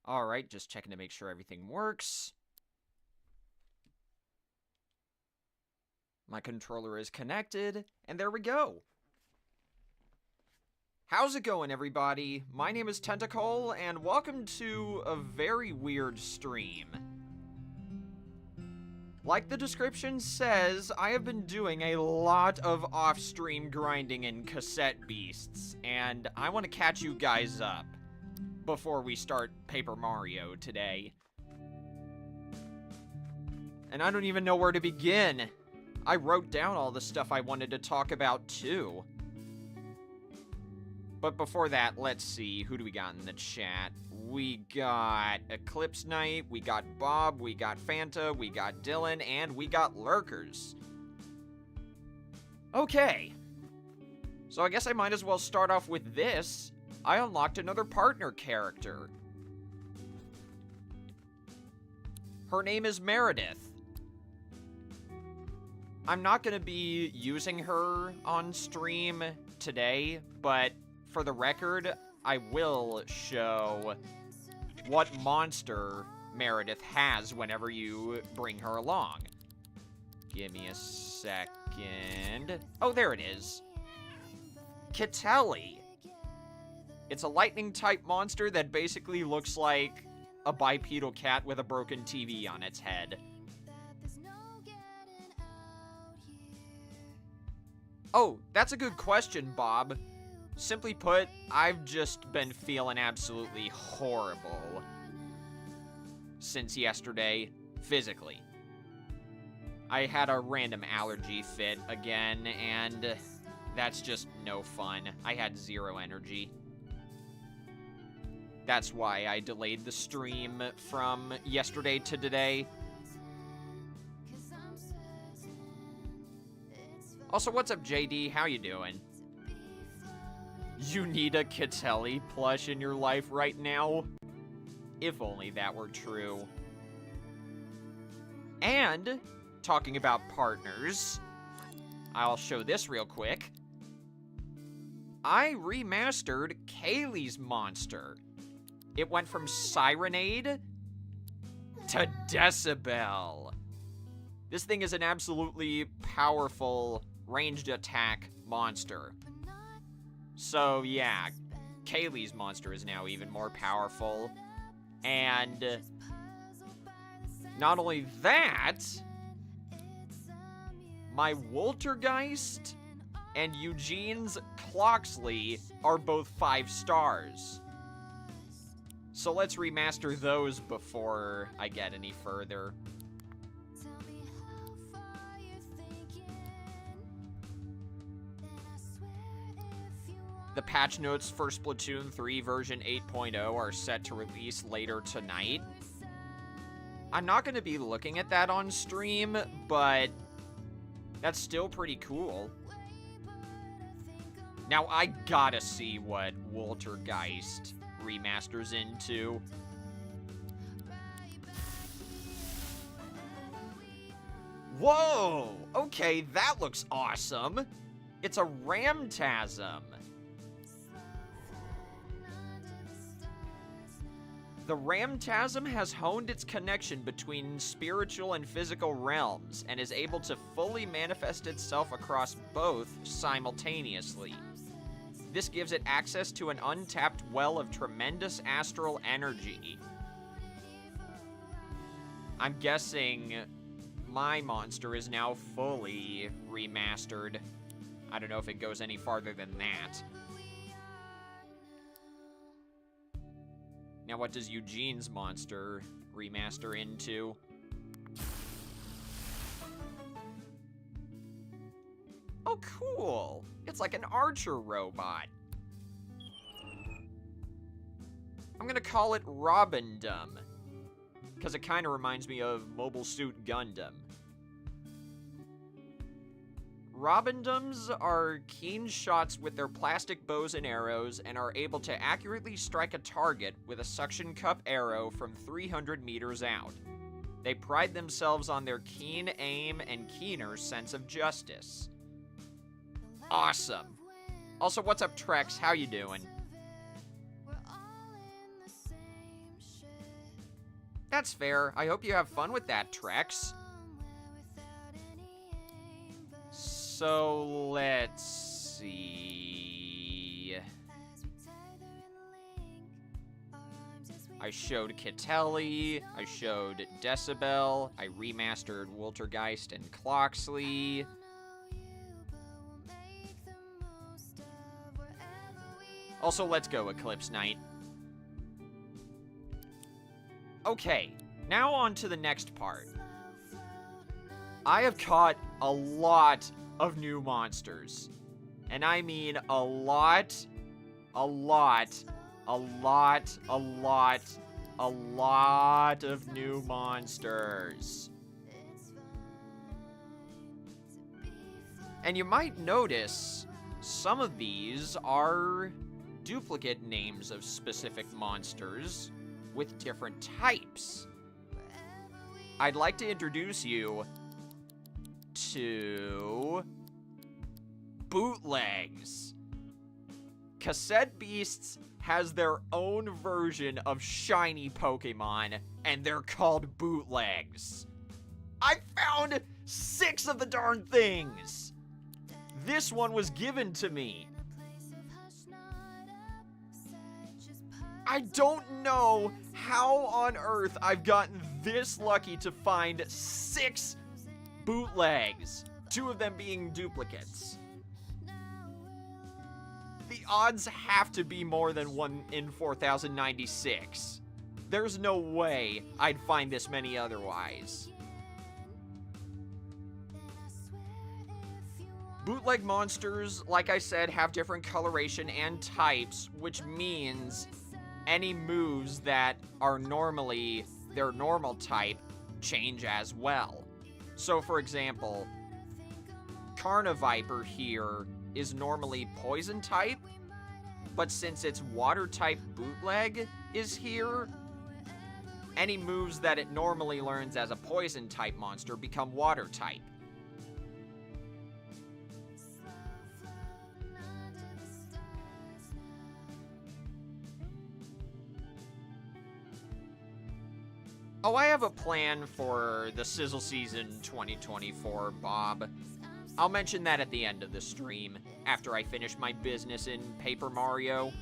Alright, just checking to make sure everything works. My controller is connected, and there we go. How's it going, everybody? My name is Tentacle, and welcome to a very weird stream. Like the description says, I have been doing a lot of off-stream grinding in Cassette Beasts, and I want to catch you guys up before we start Paper Mario today. And I don't even know where to begin. I wrote down all the stuff I wanted to talk about, too. But before that, let's see, who do we got in the chat? We got Eclipse Knight, we got Bob, we got Fanta, we got Dylan, and we got Lurkers. Okay. So I guess I might as well start off with this. I unlocked another partner character. Her name is Meredith. I'm not going to be using her on stream today, but for the record, I will show what monster Meredith has whenever you bring her along. Give me a second. Oh, there it is. Kitelli. It's a lightning-type monster that basically looks like a bipedal cat with a broken TV on its head. Oh, that's a good question, Bob. Simply put, I've just been feeling absolutely horrible since yesterday, physically. I had a random allergy fit again, and that's just no fun. I had zero energy. That's why I delayed the stream from yesterday to today. Also, what's up, JD? How you doing? You need a Kitelli plush in your life right now? If only that were true. And, talking about partners, I'll show this real quick. I remastered Kaylee's monster. It went from Sirenade to Decibel. This thing is an absolutely powerful ranged attack monster. So yeah, Kaylee's monster is now even more powerful. And not only that, my Woltergeist and Eugene's Cloxley are both 5 stars. So let's remaster those before I get any further. The patch notes for Splatoon 3 version 8.0 are set to release later tonight. I'm not going to be looking at that on stream, but that's still pretty cool. Now, I gotta see what Woltergeist remasters into. Whoa! Okay, that looks awesome. It's a Ramtasm. The Ramtasm has honed its connection between spiritual and physical realms and is able to fully manifest itself across both simultaneously. This gives it access to an untapped well of tremendous astral energy. I'm guessing my monster is now fully remastered. I don't know if it goes any farther than that. Now, what does Eugene's monster remaster into? Oh, cool! It's like an archer robot. I'm gonna call it Robindom, because it kind of reminds me of Mobile Suit Gundam. Robindoms are keen shots with their plastic bows and arrows and are able to accurately strike a target with a suction cup arrow from 300 meters out. They pride themselves on their keen aim and keener sense of justice. Awesome. Also, what's up, Trex? How you doing? That's fair. I hope you have fun with that, Trex. So, let's see. I showed Catelli, I showed Decibel, I remastered Woltergeist and Cloxley. Also, let's go, Eclipse Knight. Okay, now on to the next part. I have caught a lot of new monsters. And I mean a lot, a lot, a lot, a lot, a lot of new monsters. And you might notice some of these are duplicate names of specific monsters with different types. I'd like to introduce you to bootlegs. Cassette Beasts has their own version of shiny Pokemon, and they're called bootlegs. I found 6 of the darn things. This one was given to me. I don't know how on earth I've gotten this lucky to find 6 bootlegs, 2 of them being duplicates. The odds have to be more than 1 in 4,096. There's no way I'd find this many otherwise. Bootleg monsters, like I said, have different coloration and types, which means any moves that are normally their normal type change as well. So, for example, Carniviper here is normally poison type, but since its water type bootleg is here, any moves that it normally learns as a poison type monster become water type. Oh, I have a plan for the Sizzle Season 2024, Bob. I'll mention that at the end of the stream, after I finish my business in Paper Mario.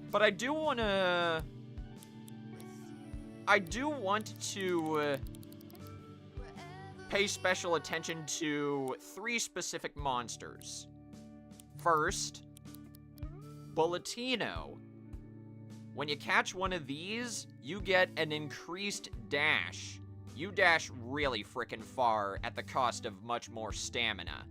But I do want to pay special attention to 3 specific monsters. First, Bulletino. When you catch one of these, you get an increased dash. You dash really frickin' far at the cost of much more stamina.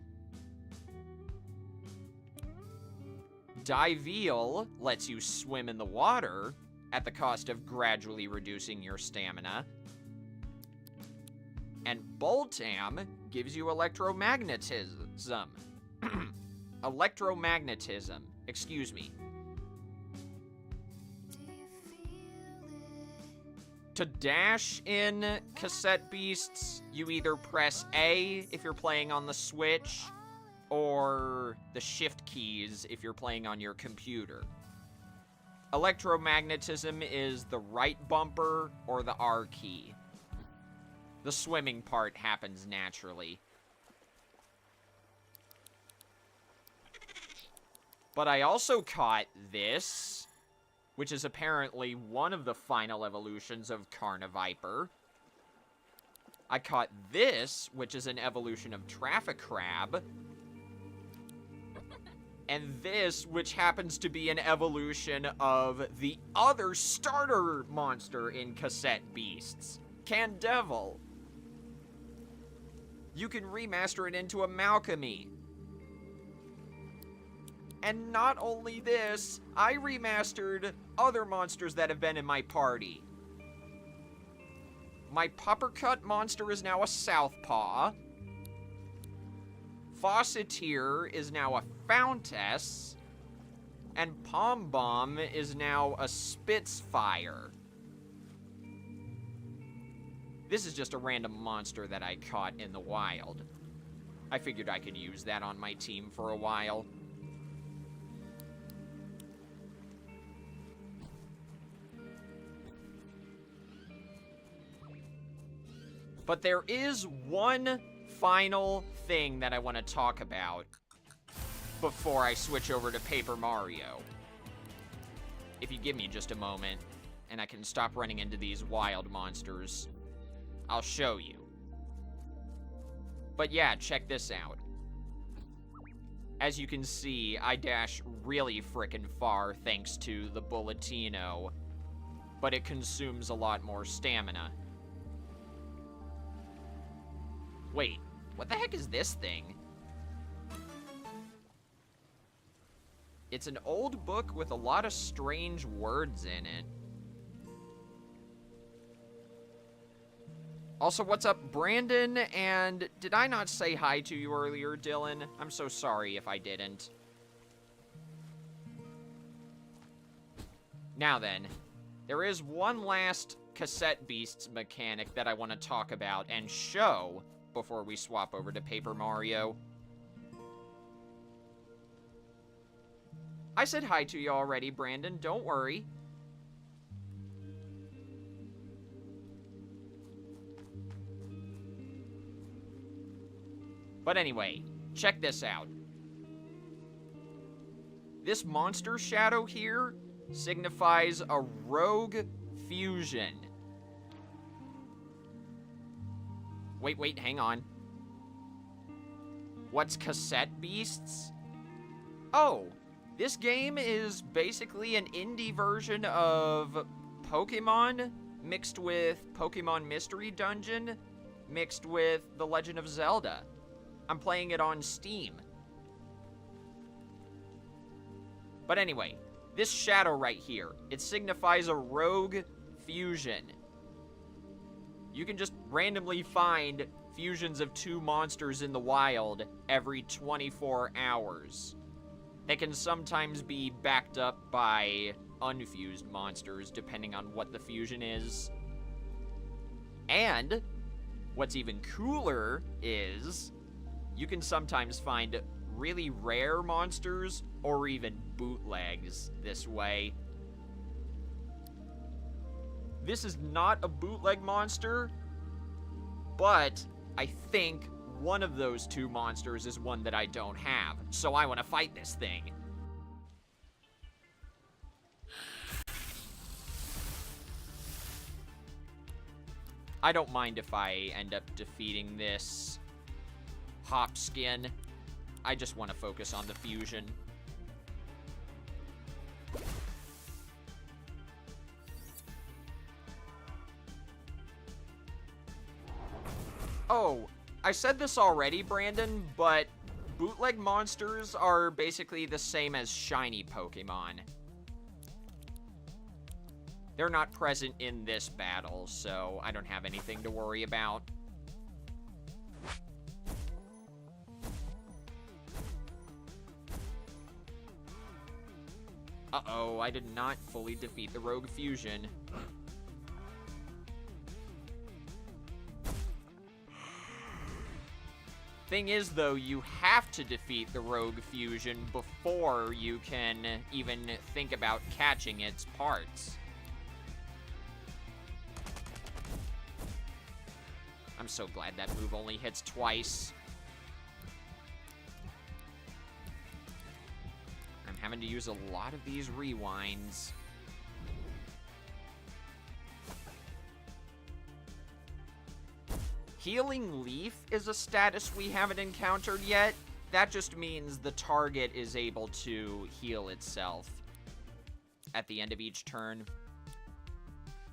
Diveal lets you swim in the water at the cost of gradually reducing your stamina. And Boltam gives you electromagnetism. Electromagnetism, excuse me. To dash in Cassette Beasts, you either press A if you're playing on the Switch, or the Shift keys if you're playing on your computer. Electromagnetism is the right bumper or the R key. The swimming part happens naturally. But I also caught this, which is apparently one of the final evolutions of Carniviper. I caught this, which is an evolution of Traffic Crab. And this, which happens to be an evolution of the other starter monster in Cassette Beasts, Candevil. You can remaster it into a Malchemy. And not only this, I remastered other monsters that have been in my party. My Puppercut monster is now a Southpaw. Fawceteer is now a Fountess. And Pom Bomb is now a Spitfire. This is just a random monster that I caught in the wild. I figured I could use that on my team for a while. But there is one final thing that I want to talk about before I switch over to Paper Mario. If you give me just a moment, and I can stop running into these wild monsters, I'll show you. But yeah, check this out. As you can see, I dash really frickin' far thanks to the Bulletino, but it consumes a lot more stamina. Wait, what the heck is this thing? It's an old book with a lot of strange words in it. Also, what's up, Brandon? And did I not say hi to you earlier, Dylan? I'm so sorry if I didn't. Now then, there is one last Cassette Beasts mechanic that I want to talk about and show before we swap over to Paper Mario. I said hi to you already, Brandon. Don't worry. But anyway, check this out. This monster shadow here signifies a rogue fusion. Wait, hang on. What's Cassette Beasts? Oh, this game is basically an indie version of Pokemon mixed with Pokemon Mystery Dungeon mixed with The Legend of Zelda. I'm playing it on Steam. But anyway, this shadow right here, it signifies a rogue fusion. You can just randomly find fusions of two monsters in the wild every 24 hours. They can sometimes be backed up by unfused monsters, depending on what the fusion is. And what's even cooler is you can sometimes find really rare monsters or even bootlegs this way. This is not a bootleg monster, but I think one of those two monsters is one that I don't have, so I want to fight this thing. I don't mind if I end up defeating this Hop Skin. I just want to focus on the fusion. Oh, I said this already, Brandon, but bootleg monsters are basically the same as shiny Pokemon. They're not present in this battle, so I don't have anything to worry about. Uh-oh, I did not fully defeat the Rogue Fusion. Thing is, though, you have to defeat the Rogue Fusion before you can even think about catching its parts. I'm so glad that move only hits twice. I'm having to use a lot of these rewinds. Healing Leaf is a status we haven't encountered yet. That just means the target is able to heal itself at the end of each turn.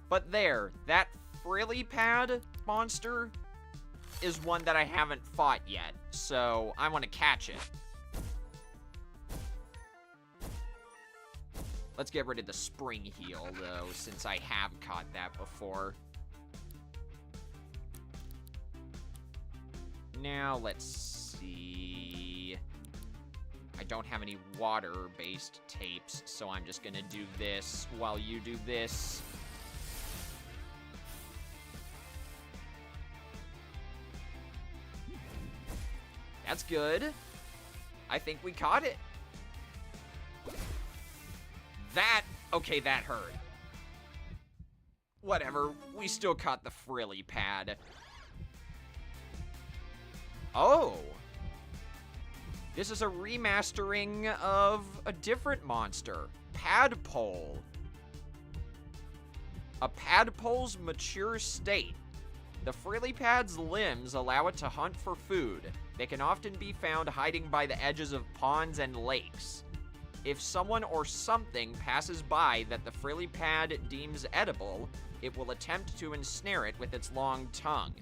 But there, that Frilly Pad monster is one that I haven't fought yet, so I want to catch it. Let's get rid of the Spring Heal, though, since I have caught that before. Now, let's see. I don't have any water-based tapes, so I'm just gonna do this while you do this. That's good. I think we caught it. Okay, that hurt. Whatever, we still caught the Frilly Pad. Oh! This is a remastering of a different monster, Padpole. A Padpole's mature state. The Frillipad's limbs allow it to hunt for food. They can often be found hiding by the edges of ponds and lakes. If someone or something passes by that the Frillipad deems edible, it will attempt to ensnare it with its long tongue.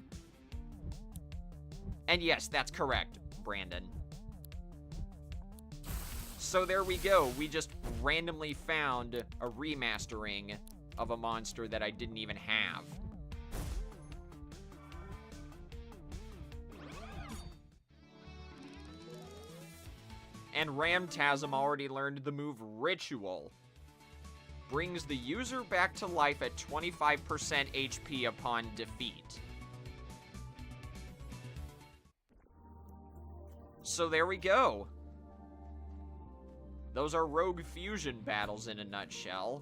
And yes, that's correct, Brandon. So there we go. We just randomly found a remastering of a monster that I didn't even have. And Ramtasm already learned the move Ritual. Brings the user back to life at 25% HP upon defeat. So there we go. Those are Rogue Fusion battles in a nutshell.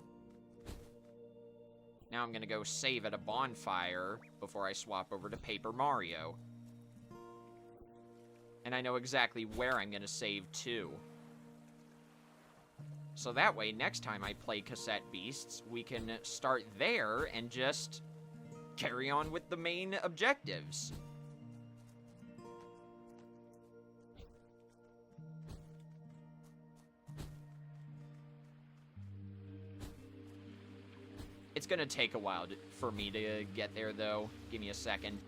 Now I'm gonna go save at a bonfire before I swap over to Paper Mario. And I know exactly where I'm gonna save to. So that way, next time I play Cassette Beasts, we can start there and just carry on with the main objectives. It's gonna take a while for me to get there, though. Give me a second.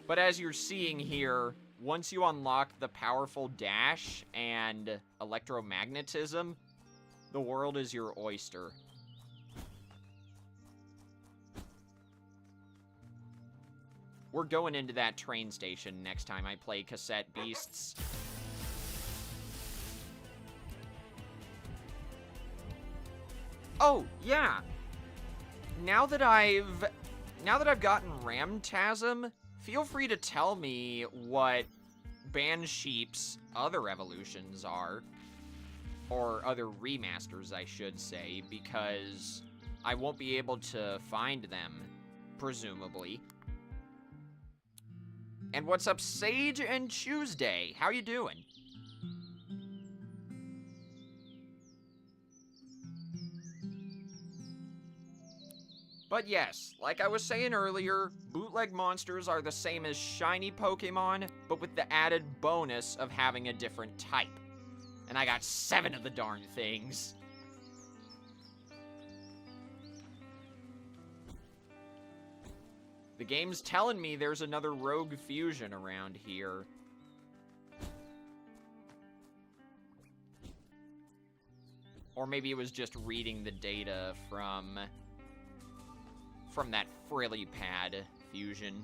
But as you're seeing here, once you unlock the powerful dash and electromagnetism, the world is your oyster. We're going into that train station next time I play Cassette Beasts. Oh, yeah. Now that I've gotten Ramtasm, feel free to tell me what Bansheep's other evolutions are. Or other remasters, I should say, because I won't be able to find them, presumably. And what's up, Sage and Tuesday? How you doing? But yes, like I was saying earlier, bootleg monsters are the same as shiny Pokemon, but with the added bonus of having a different type. And I got 7 of the darn things. The game's telling me there's another Rogue Fusion around here. Or maybe it was just reading the data from that Frillipad fusion.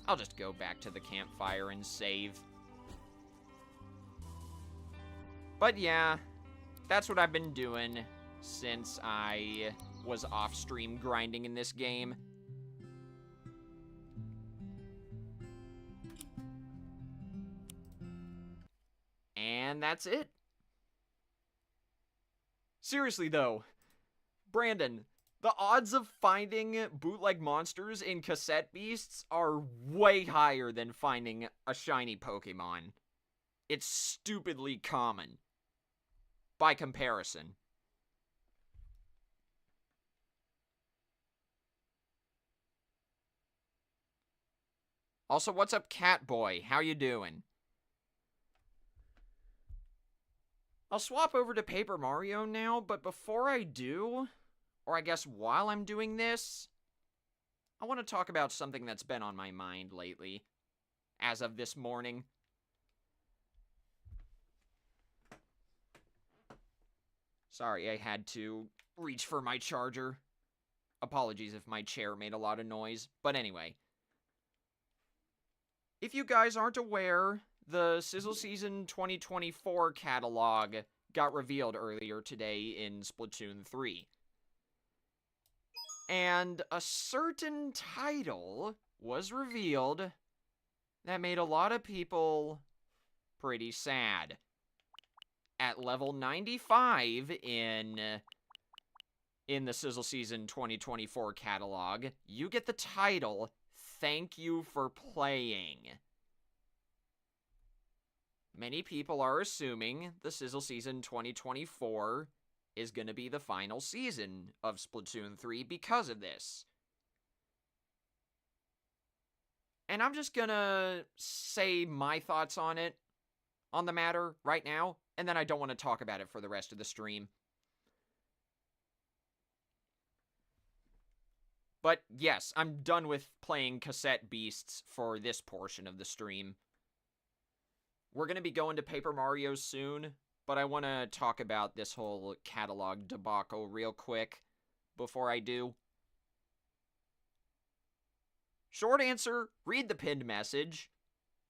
I'll just go back to the campfire and save. But yeah, that's what I've been doing since I was off-stream grinding in this game. And that's it. Seriously though, Brandon, the odds of finding bootleg monsters in Cassette Beasts are way higher than finding a shiny Pokemon. It's stupidly common. By comparison. Also, what's up, Catboy? How you doing? I'll swap over to Paper Mario now, but before I do, or I guess while I'm doing this, I want to talk about something that's been on my mind lately, as of this morning. Sorry, I had to reach for my charger. Apologies if my chair made a lot of noise, but anyway. If you guys aren't aware, the Sizzle Season 2024 catalog got revealed earlier today in Splatoon 3. And a certain title was revealed that made a lot of people pretty sad. At level 95 in in the Sizzle Season 2024 catalog, you get the title, Thank You for Playing. Many people are assuming the Sizzle Season 2024 is going to be the final season of Splatoon 3 because of this. And I'm just going to say my thoughts on the matter right now, and then I don't want to talk about it for the rest of the stream. But yes, I'm done with playing Cassette Beasts for this portion of the stream. We're going to be going to Paper Mario soon, but I want to talk about this whole catalog debacle real quick before I do. Short answer, read the pinned message.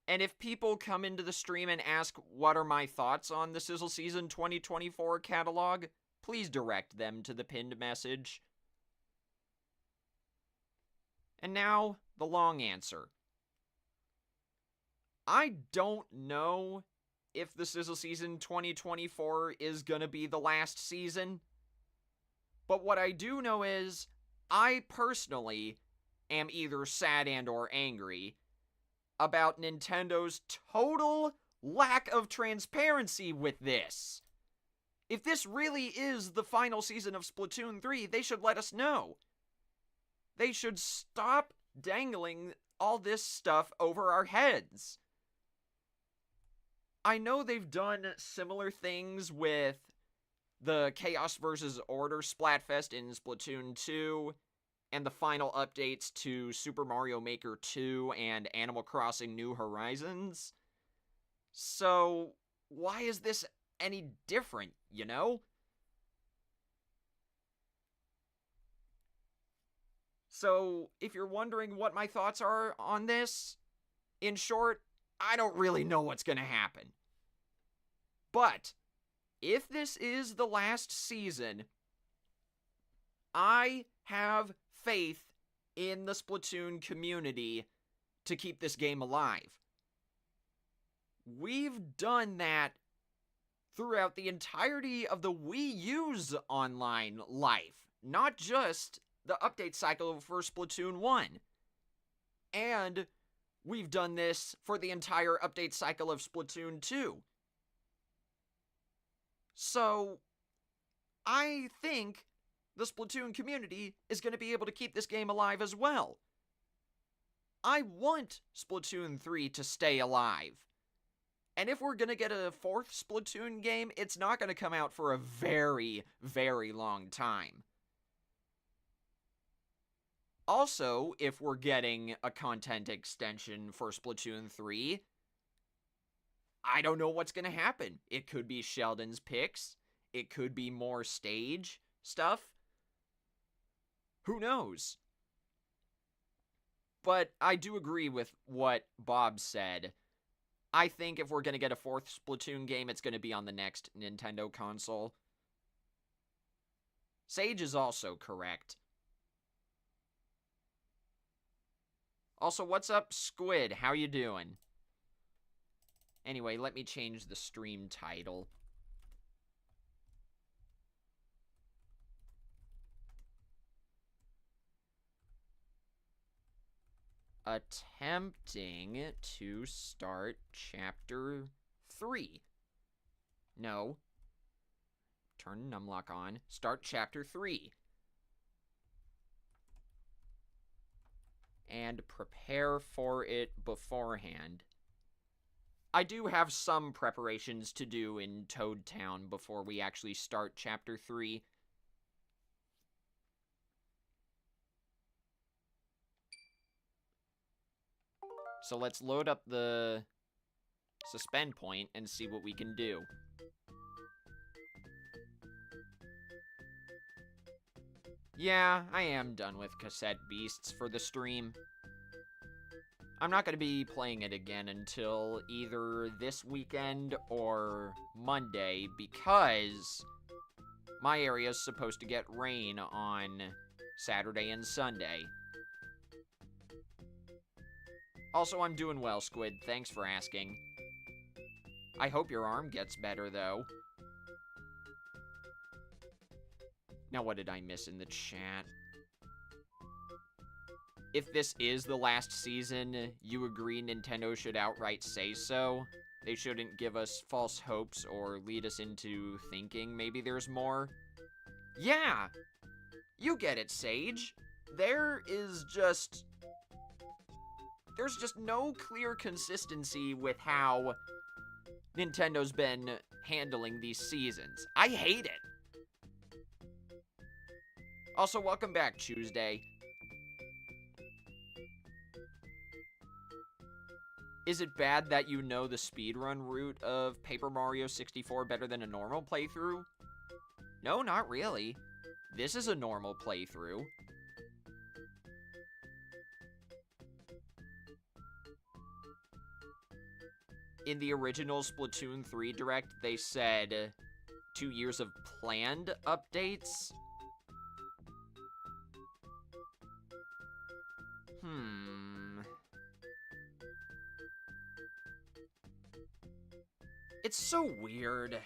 And if people come into the stream and ask what are my thoughts on the Sizzle Season 2024 catalog, please direct them to the pinned message. And now, the long answer. I don't know if the Sizzle Season 2024 is gonna be the last season, but what I do know is, I personally am either sad and or angry about Nintendo's total lack of transparency with this. If this really is the final season of Splatoon 3, they should let us know. They should stop dangling all this stuff over our heads. I know they've done similar things with the Chaos vs. Order Splatfest in Splatoon 2, and the final updates to Super Mario Maker 2 and Animal Crossing New Horizons. So, why is this any different, you know? So, if you're wondering what my thoughts are on this, in short, I don't really know what's gonna happen. But, if this is the last season, I have faith in the Splatoon community to keep this game alive. We've done that throughout the entirety of the Wii U's online life, not just the update cycle for Splatoon 1. And we've done this for the entire update cycle of Splatoon 2. So, I think the Splatoon community is going to be able to keep this game alive as well. I want Splatoon 3 to stay alive. And if we're going to get a fourth Splatoon game, it's not going to come out for a very, very long time. Also, if we're getting a content extension for Splatoon 3, I don't know what's going to happen. It could be Sheldon's picks. It could be more stage stuff. Who knows? But I do agree with what Bob said. I think if we're going to get a fourth Splatoon game, it's going to be on the next Nintendo console. Sage is also correct. Also, what's up, Squid? How you doing? Anyway, let me change the stream title. Attempting to start Chapter 3. No. Turn numlock on. Start Chapter 3. And prepare for it beforehand. I do have some preparations to do in Toad Town before we actually start Chapter 3. So let's load up the suspend point and see what we can do. Yeah, I am done with Cassette Beasts for the stream. I'm not going to be playing it again until either this weekend or Monday because my area is supposed to get rain on Saturday and Sunday. Also, I'm doing well, Squid. Thanks for asking. I hope your arm gets better, though. Now, what did I miss in the chat? If this is the last season, you agree Nintendo should outright say so? They shouldn't give us false hopes or lead us into thinking maybe there's more? Yeah! You get it, Sage. There's just no clear consistency with how Nintendo's been handling these seasons. I hate it. Also, welcome back, Tuesday. Is it bad that you know the speedrun route of Paper Mario 64 better than a normal playthrough? No, not really. This is a normal playthrough. In the original Splatoon 3 Direct, they said 2 years of planned updates. It's so weird.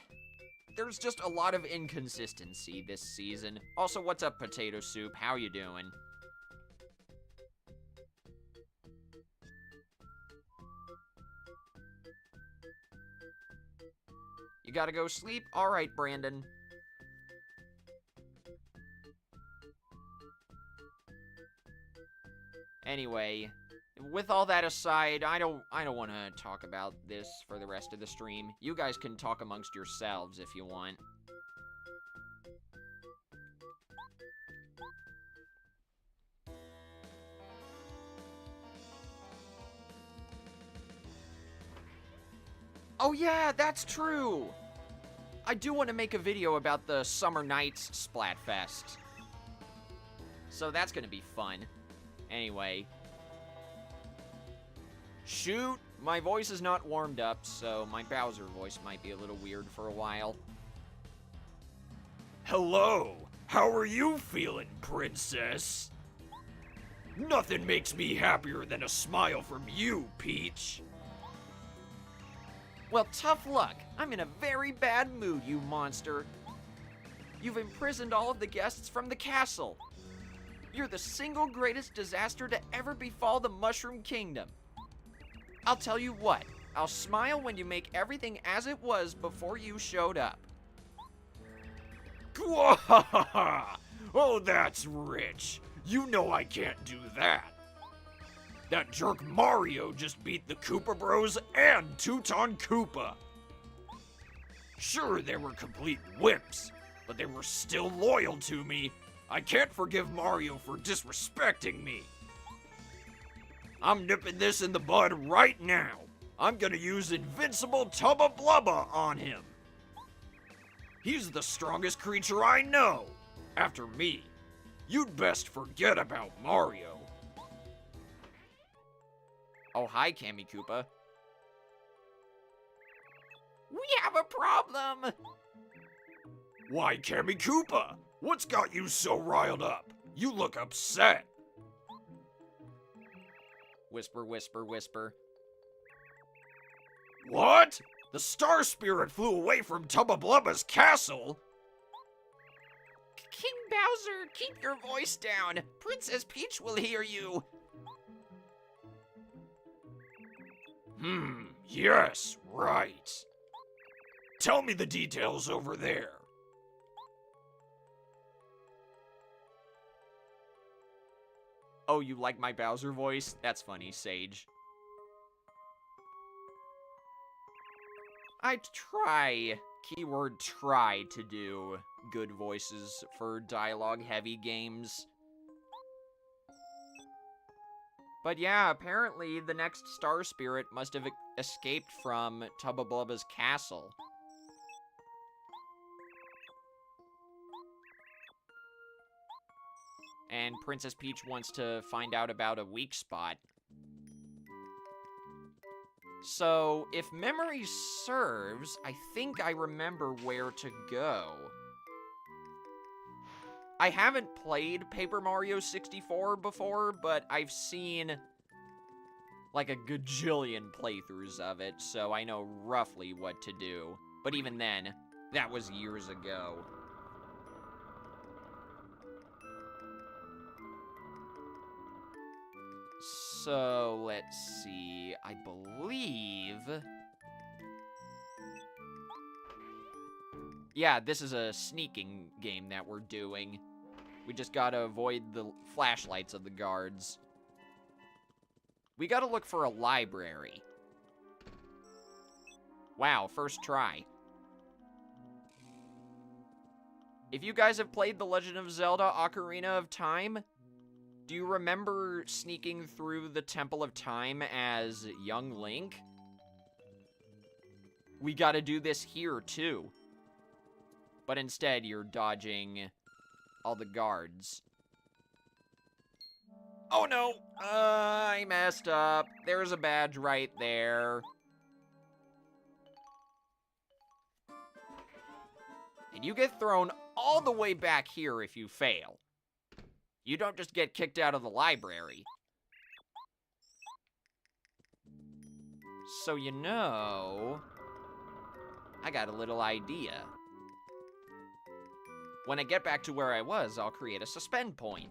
There's just a lot of inconsistency this season. Also, what's up, Potato Soup? How you doing? You gotta go sleep? Alright, Brandon. Anyway, with all that aside, I don't want to talk about this for the rest of the stream. You guys can talk amongst yourselves if you want. Oh yeah, that's true! I do want to make a video about the Summer Nights Splatfest. So that's gonna be fun. Anyway. Shoot! My voice is not warmed up, so my Bowser voice might be a little weird for a while. Hello! How are you feeling, princess? Nothing makes me happier than a smile from you, Peach. Well, tough luck. I'm in a very bad mood, you monster. You've imprisoned all of the guests from the castle. You're the single greatest disaster to ever befall the Mushroom Kingdom. I'll tell you what, I'll smile when you make everything as it was before you showed up. Oh, that's rich. You know I can't do that. That jerk Mario just beat the Koopa Bros and Teuton Koopa. Sure, they were complete wimps, but they were still loyal to me. I can't forgive Mario for disrespecting me. I'm nipping this in the bud right now. I'm gonna use Invincible Tubba Blubba on him. He's the strongest creature I know. After me, you'd best forget about Mario. Oh, hi, Kammy Koopa. We have a problem! Why, Kammy Koopa? What's got you so riled up? You look upset. Whisper, whisper, whisper. What? The Star Spirit flew away from Tubba Blubba's castle? King Bowser, keep your voice down. Princess Peach will hear you. Yes, right. Tell me the details over there. Oh, you like my Bowser voice? That's funny, Sage. I try, keyword try, to do good voices for dialogue-heavy games. But yeah, apparently the next Star Spirit must have escaped from Tubba Blubba's castle. And Princess Peach wants to find out about a weak spot. So, if memory serves, I think I remember where to go. I haven't played Paper Mario 64 before, but I've seen like a gajillion playthroughs of it, so I know roughly what to do. But even then, that was years ago. So, let's see. I believe... Yeah, this is a sneaking game that we're doing. We just gotta avoid the flashlights of the guards. We gotta look for a library. Wow, first try. If you guys have played The Legend of Zelda Ocarina of Time, do you remember sneaking through the Temple of Time as young Link? We gotta do this here, too. But instead, you're dodging all the guards. Oh no! I messed up. There's a badge right there. And you get thrown all the way back here if you fail. You don't just get kicked out of the library. So you know, I got a little idea. When I get back to where I was, I'll create a suspend point.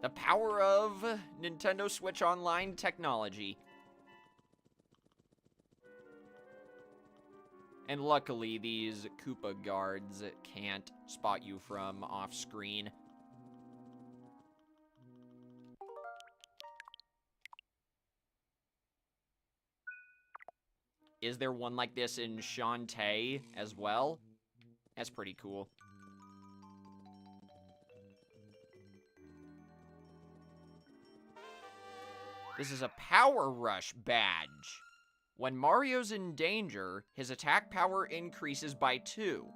The power of Nintendo Switch Online technology. And luckily, these Koopa guards can't spot you from off-screen. Is there one like this in Shantae as well? That's pretty cool. This is a Power Rush badge. When Mario's in danger, his attack power increases by 2.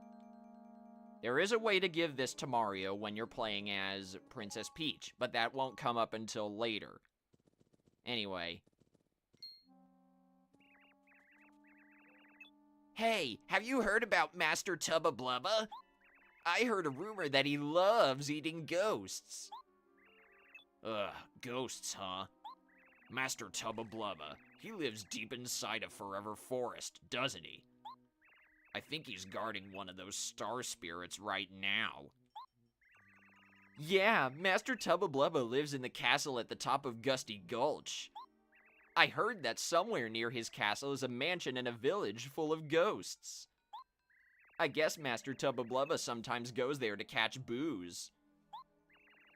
There is a way to give this to Mario when you're playing as Princess Peach, but that won't come up until later. Anyway. Hey, have you heard about Master Tubba Blubba? I heard a rumor that he loves eating ghosts. Ugh, ghosts, huh? Master Tubba Blubba. He lives deep inside a forever forest, doesn't he? I think he's guarding one of those star spirits right now. Yeah, Master Tubba Blubba lives in the castle at the top of Gusty Gulch. I heard that somewhere near his castle is a mansion and a village full of ghosts. I guess Master Tubba Blubba sometimes goes there to catch booze.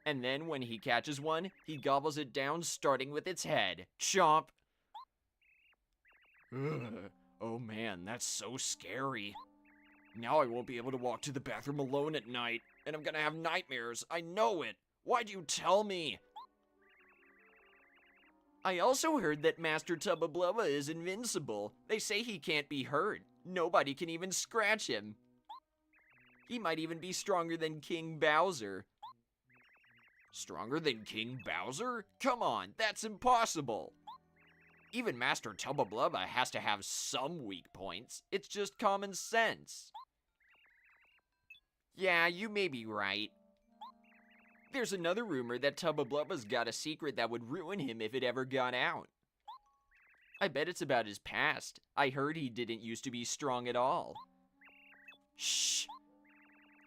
And then when he catches one, he gobbles it down starting with its head. Chomp! Ugh. Oh man, that's so scary. Now I won't be able to walk to the bathroom alone at night, and I'm gonna have nightmares. I know it. Why'd you tell me? I also heard that Master Tubba Blubba is invincible. They say he can't be hurt. Nobody can even scratch him. He might even be stronger than King Bowser. Stronger than King Bowser? Come on, that's impossible. Even Master Tubba Blubba has to have some weak points. It's just common sense. Yeah, you may be right. There's another rumor that Tubba Blubba's got a secret that would ruin him if it ever got out. I bet it's about his past. I heard he didn't used to be strong at all. Shh!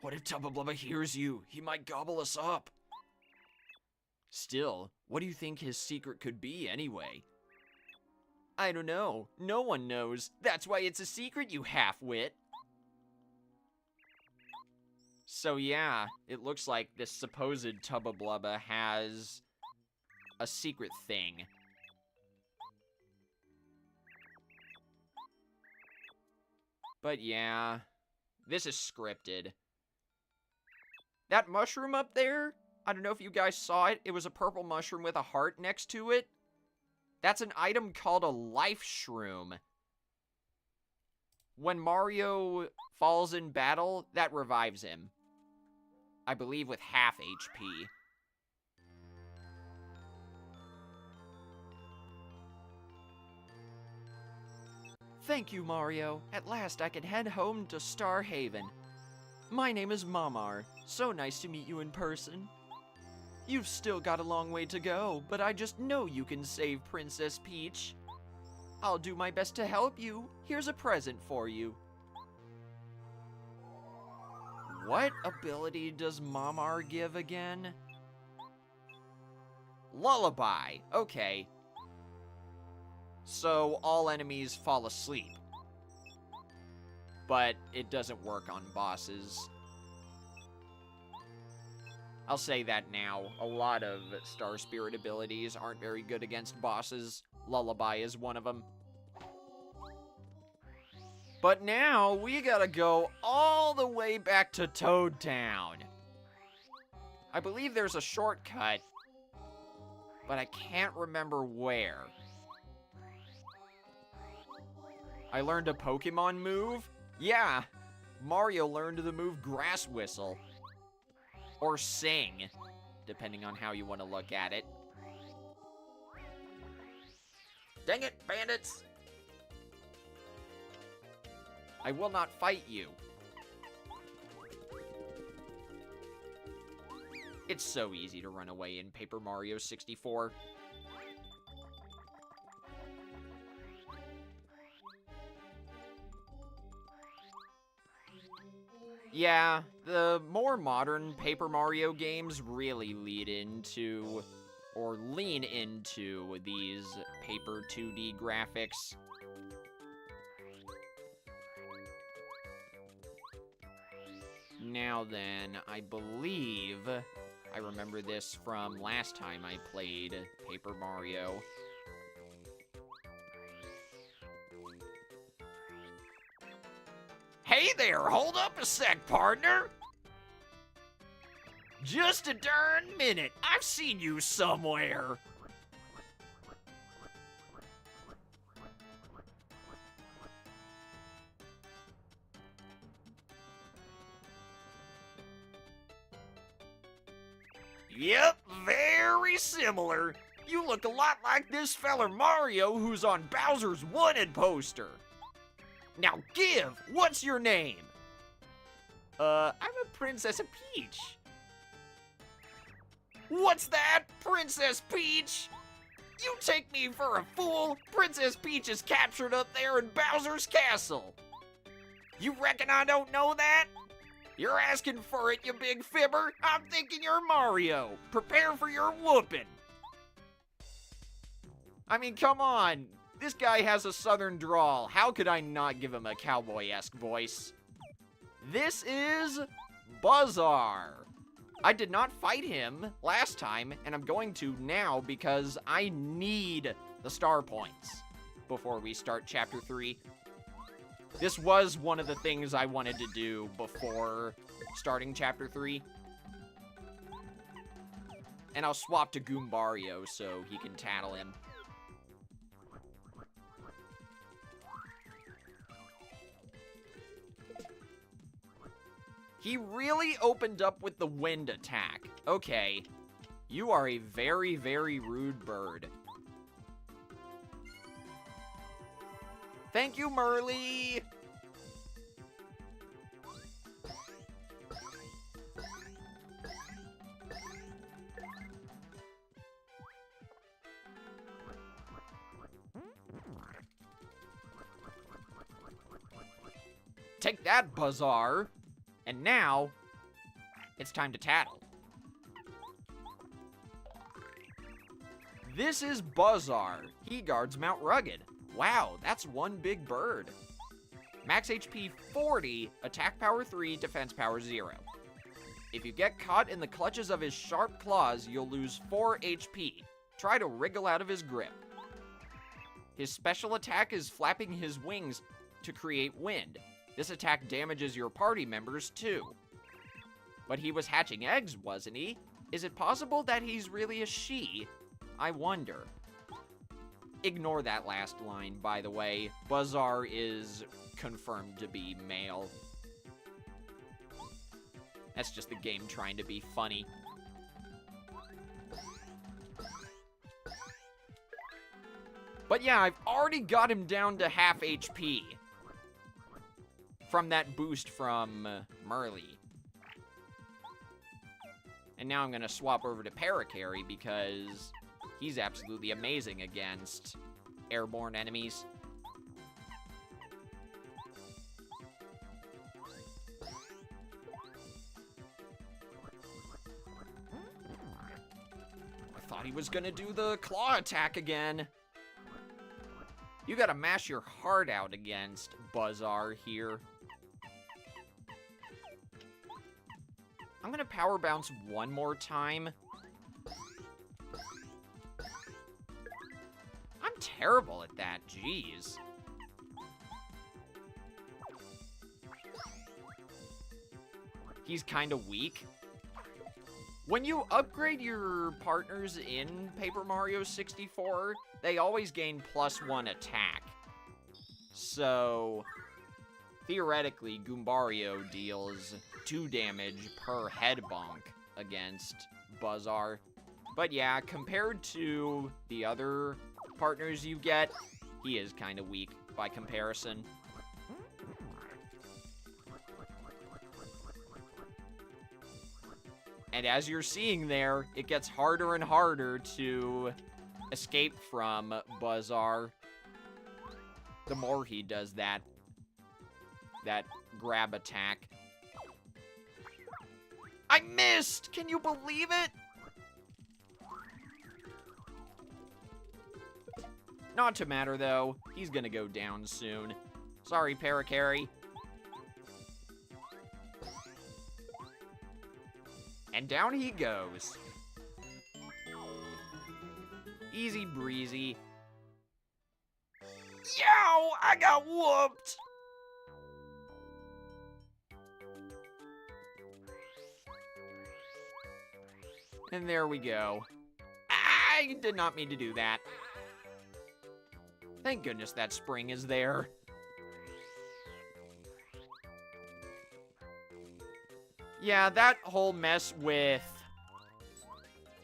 What if Tubba Blubba hears you? He might gobble us up. Still, what do you think his secret could be anyway? I don't know. No one knows. That's why it's a secret, you half-wit. So yeah, it looks like this supposed Tubba Blubba has a secret thing. But yeah, this is scripted. That mushroom up there, I don't know if you guys saw it. It was a purple mushroom with a heart next to it. That's an item called a life shroom. When Mario falls in battle, that revives him. I believe with half HP. Thank you, Mario. At last I can head home to Star Haven. My name is Mamar. So nice to meet you in person. You've still got a long way to go, but I just know you can save Princess Peach. I'll do my best to help you. Here's a present for you. What ability does Mamar give again? Lullaby. Okay. So all enemies fall asleep. But it doesn't work on bosses. I'll say that now. A lot of Star Spirit abilities aren't very good against bosses. Lullaby is one of them. But now, we gotta go all the way back to Toad Town. I believe there's a shortcut, but I can't remember where. I learned a Pokemon move? Yeah, Mario learned the move Grass Whistle. Or Sing, depending on how you want to look at it. Dang it, bandits! I will not fight you. It's so easy to run away in Paper Mario 64. Yeah, the more modern Paper Mario games really lean into these paper 2D graphics. Now then, I believe I remember this from last time I played Paper Mario. Hey there, hold up a sec, partner. Just a darn minute, I've seen you somewhere. Yep, very similar. You look a lot like this feller Mario who's on Bowser's Wanted poster. Now give, what's your name? I'm a Princess Peach. What's that, Princess Peach? You take me for a fool? Princess Peach is captured up there in Bowser's castle. You reckon I don't know that? You're asking for it, you big fibber. I'm thinking you're Mario. Prepare for your whooping. I mean, come on. This guy has a southern drawl. How could I not give him a cowboy-esque voice? This is Buzzar. I did not fight him last time, and I'm going to now because I need the star points before we start Chapter 3. This was one of the things I wanted to do before starting Chapter 3. And I'll swap to Goombario so he can tattle him. He really opened up with the wind attack. Okay. You are a very, very rude bird. Thank you, Merly! Take that, Buzzar! And now, it's time to tattle. This is Buzzar. He guards Mount Rugged. Wow, that's one big bird. Max HP 40, attack power 3, defense power 0. If you get caught in the clutches of his sharp claws, you'll lose 4 HP. Try to wriggle out of his grip. His special attack is flapping his wings to create wind. This attack damages your party members too. But he was hatching eggs, wasn't he? Is it possible that he's really a she? I wonder. Ignore that last line, by the way. Buzzar is confirmed to be male. That's just the game trying to be funny. But yeah, I've already got him down to half HP. From that boost from Merly. And now I'm going to swap over to Parakarry because he's absolutely amazing against airborne enemies. Thought he was gonna do the claw attack again. You gotta mash your heart out against Buzzar here. I'm gonna power bounce one more time. I'm terrible at that, jeez. He's kinda weak. When you upgrade your partners in Paper Mario 64, they always gain +1 attack. So, theoretically, Goombario deals 2 damage per head bonk against Buzzar. But yeah, compared to the other partners you get, he is kind of weak by comparison. And as you're seeing there, it gets harder and harder to escape from Buzzar. The more he does that grab attack. I missed! Can you believe it? Not to matter, though. He's gonna go down soon. Sorry, Parakarry. And down he goes. Easy breezy. Yow! I got whooped! And there we go. I did not mean to do that. Thank goodness that spring is there. Yeah, that whole mess with...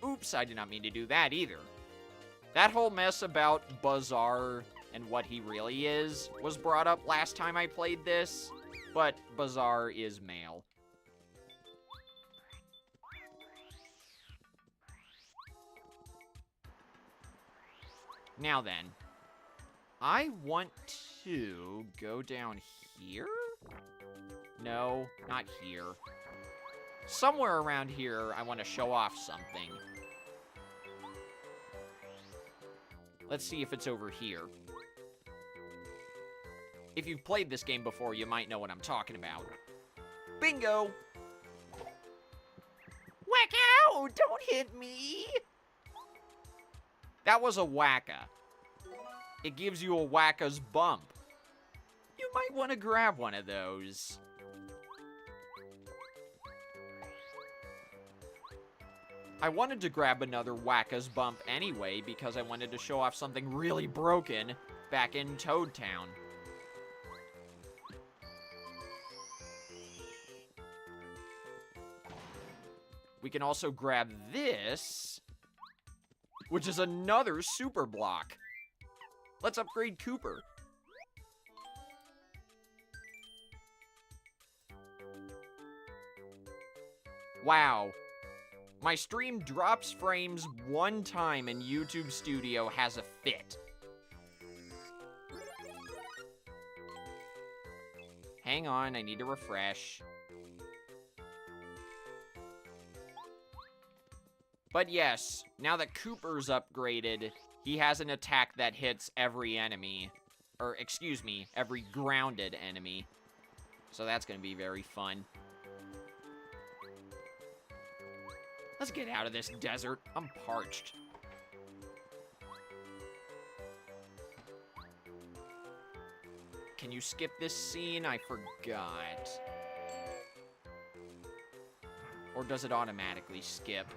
Oops, I did not mean to do that either. That whole mess about Buzzar and what he really is was brought up last time I played this, but Buzzar is male. Now then, I want to go down here? No, not here. Somewhere around here, I want to show off something. Let's see if it's over here. If you've played this game before, you might know what I'm talking about. Bingo! Whack out! Don't hit me! That was a whacka. It gives you a whacka's bump. You might want to grab one of those. I wanted to grab another whacka's bump anyway because I wanted to show off something really broken back in Toad Town. We can also grab this, which is another super block. Let's upgrade Cooper. Wow. My stream drops frames one time and YouTube Studio has a fit. Hang on, I need to refresh. But yes, now that Cooper's upgraded, he has an attack that hits every enemy. Or, excuse me, every grounded enemy. So that's gonna be very fun. Let's get out of this desert. I'm parched. Can you skip this scene? I forgot. Or does it automatically skip?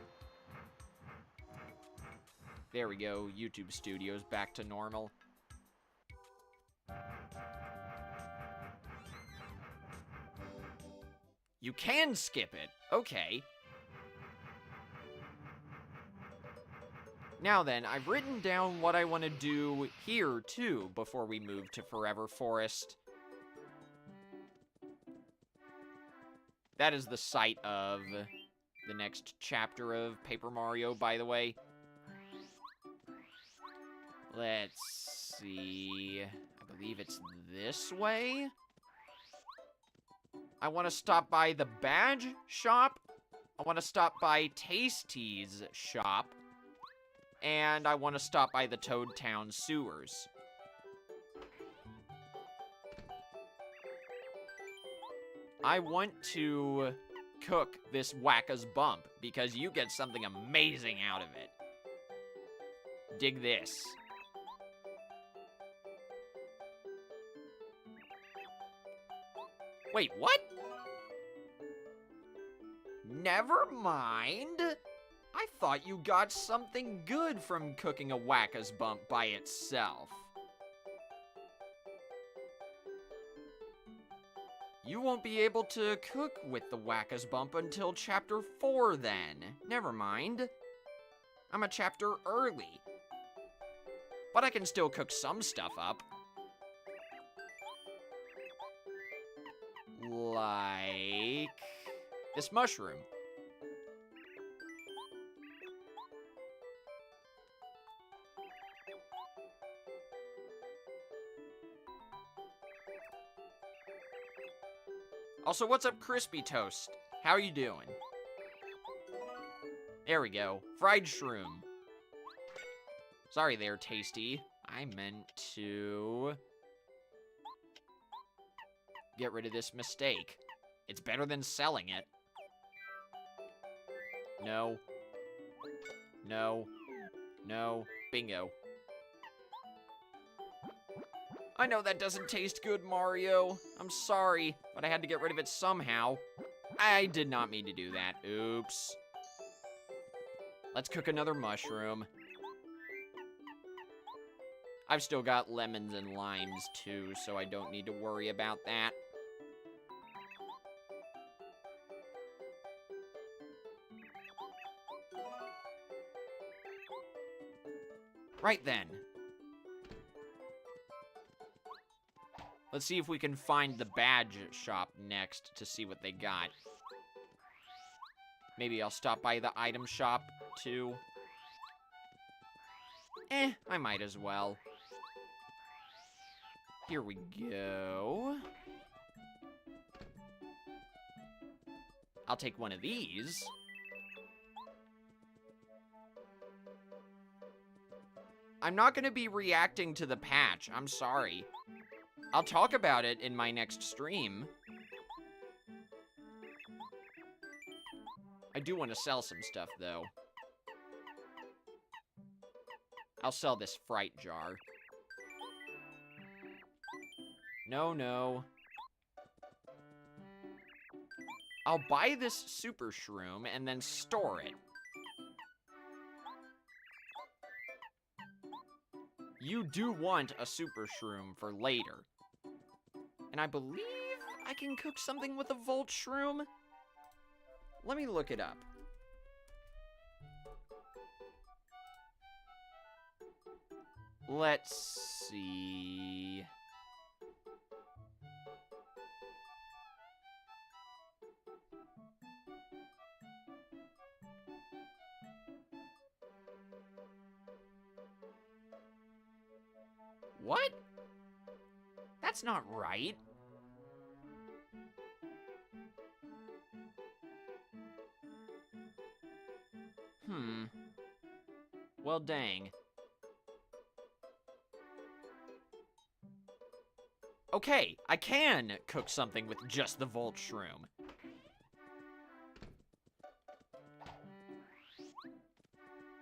There we go. YouTube Studio's back to normal. You can skip it. Okay. Now then, I've written down what I want to do here, too, before we move to Forever Forest. That is the site of the next chapter of Paper Mario, by the way. Let's see... I believe it's this way? I want to stop by the badge shop. I want to stop by Tasty's shop. and I want to stop by the Toad Town sewers. I want to cook this Wacka's Bump because you get something amazing out of it. Dig this. Wait, what? Never mind. I thought you got something good from cooking a Wacka's Bump by itself. You won't be able to cook with the Wacka's Bump until Chapter 4 then. Never mind. I'm a chapter early. But I can still cook some stuff up. Like this mushroom. Also, what's up, Crispy Toast? How are you doing? There we go. Fried shroom. Sorry there, Tasty. I meant to get rid of this mistake. It's better than selling it. No. No. No. Bingo. I know that doesn't taste good, Mario. I'm sorry, but I had to get rid of it somehow. I did not mean to do that. Oops. Let's cook another mushroom. I've still got lemons and limes too, so I don't need to worry about that. Right then. Let's see if we can find the badge shop next to see what they got. Maybe I'll stop by the item shop too. I might as well. Here we go. I'll take one of these. I'm not going to be reacting to the patch. I'm sorry. I'll talk about it in my next stream. I do want to sell some stuff, though. I'll sell this fright jar. No, no. I'll buy this super shroom and then store it. You do want a super shroom for later. And I believe I can cook something with a volt shroom. Let me look it up. Let's see. What? That's not right. Well, dang. Okay, I can cook something with just the Volt Shroom.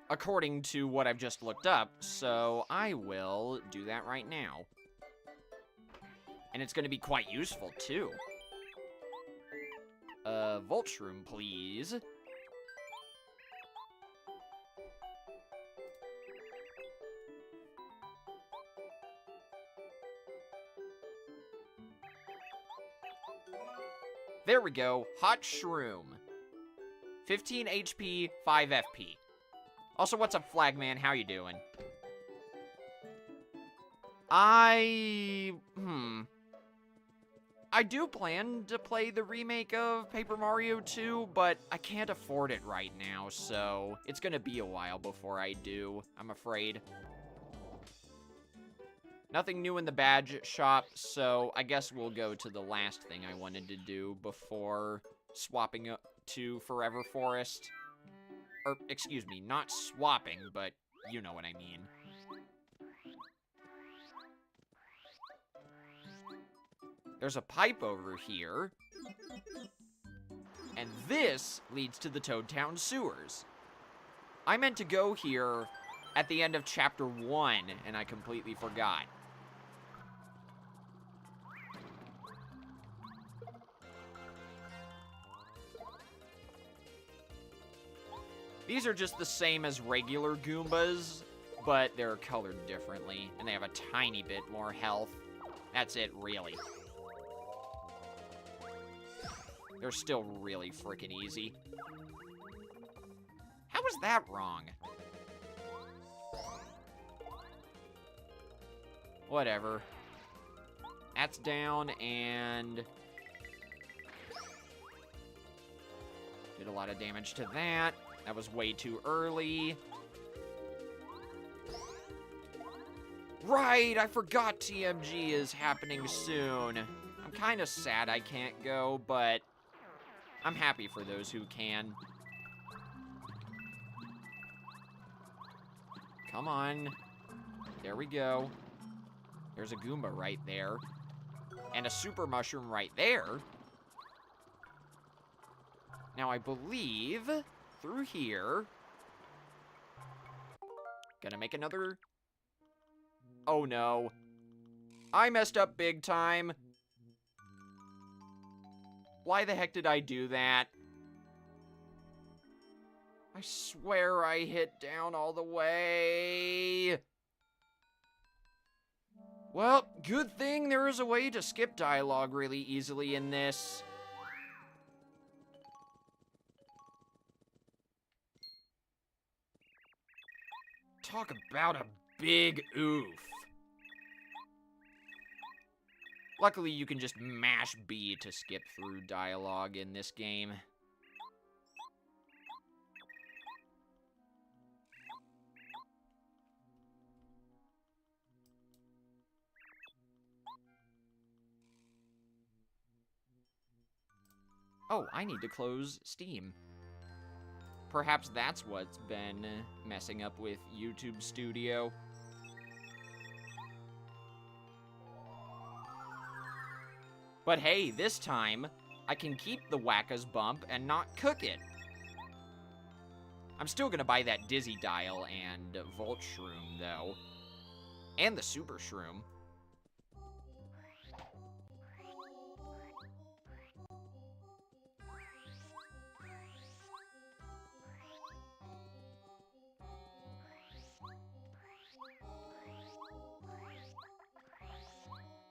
According to what I've just looked up, so I will do that right now. And it's going to be quite useful, too. Volt Shroom, please. There we go. Hot Shroom. 15 HP, 5 FP. Also, what's up, Flagman? How you doing? I do plan to play the remake of Paper Mario 2, but I can't afford it right now, so it's gonna be a while before I do, I'm afraid. Nothing new in the badge shop, so I guess we'll go to the last thing I wanted to do before swapping up to Forever Forest. Or, excuse me, not swapping, but you know what I mean. There's a pipe over here. And this leads to the Toad Town sewers. I meant to go here at the end of Chapter 1, and I completely forgot. These are just the same as regular Goombas, but they're colored differently, and they have a tiny bit more health. That's it, really. They're still really freaking easy. How was that wrong? Whatever. That's down, and... did a lot of damage to that. That was way too early. Right, I forgot TMG is happening soon. I'm kind of sad I can't go, but I'm happy for those who can. Come on. There we go. There's a Goomba right there. And a Super Mushroom right there. Now I believe through here. Gonna make another... oh no. I messed up big time. Why the heck did I do that? I swear I hit down all the way. Well, good thing there is a way to skip dialogue really easily in this. Talk about a big oof. Luckily, you can just mash B to skip through dialogue in this game. Oh, I need to close Steam. Perhaps that's what's been messing up with YouTube Studio. But hey, this time, I can keep the Wacka's Bump and not cook it. I'm still gonna buy that Dizzy Dial and Volt Shroom, though. And the Super Shroom.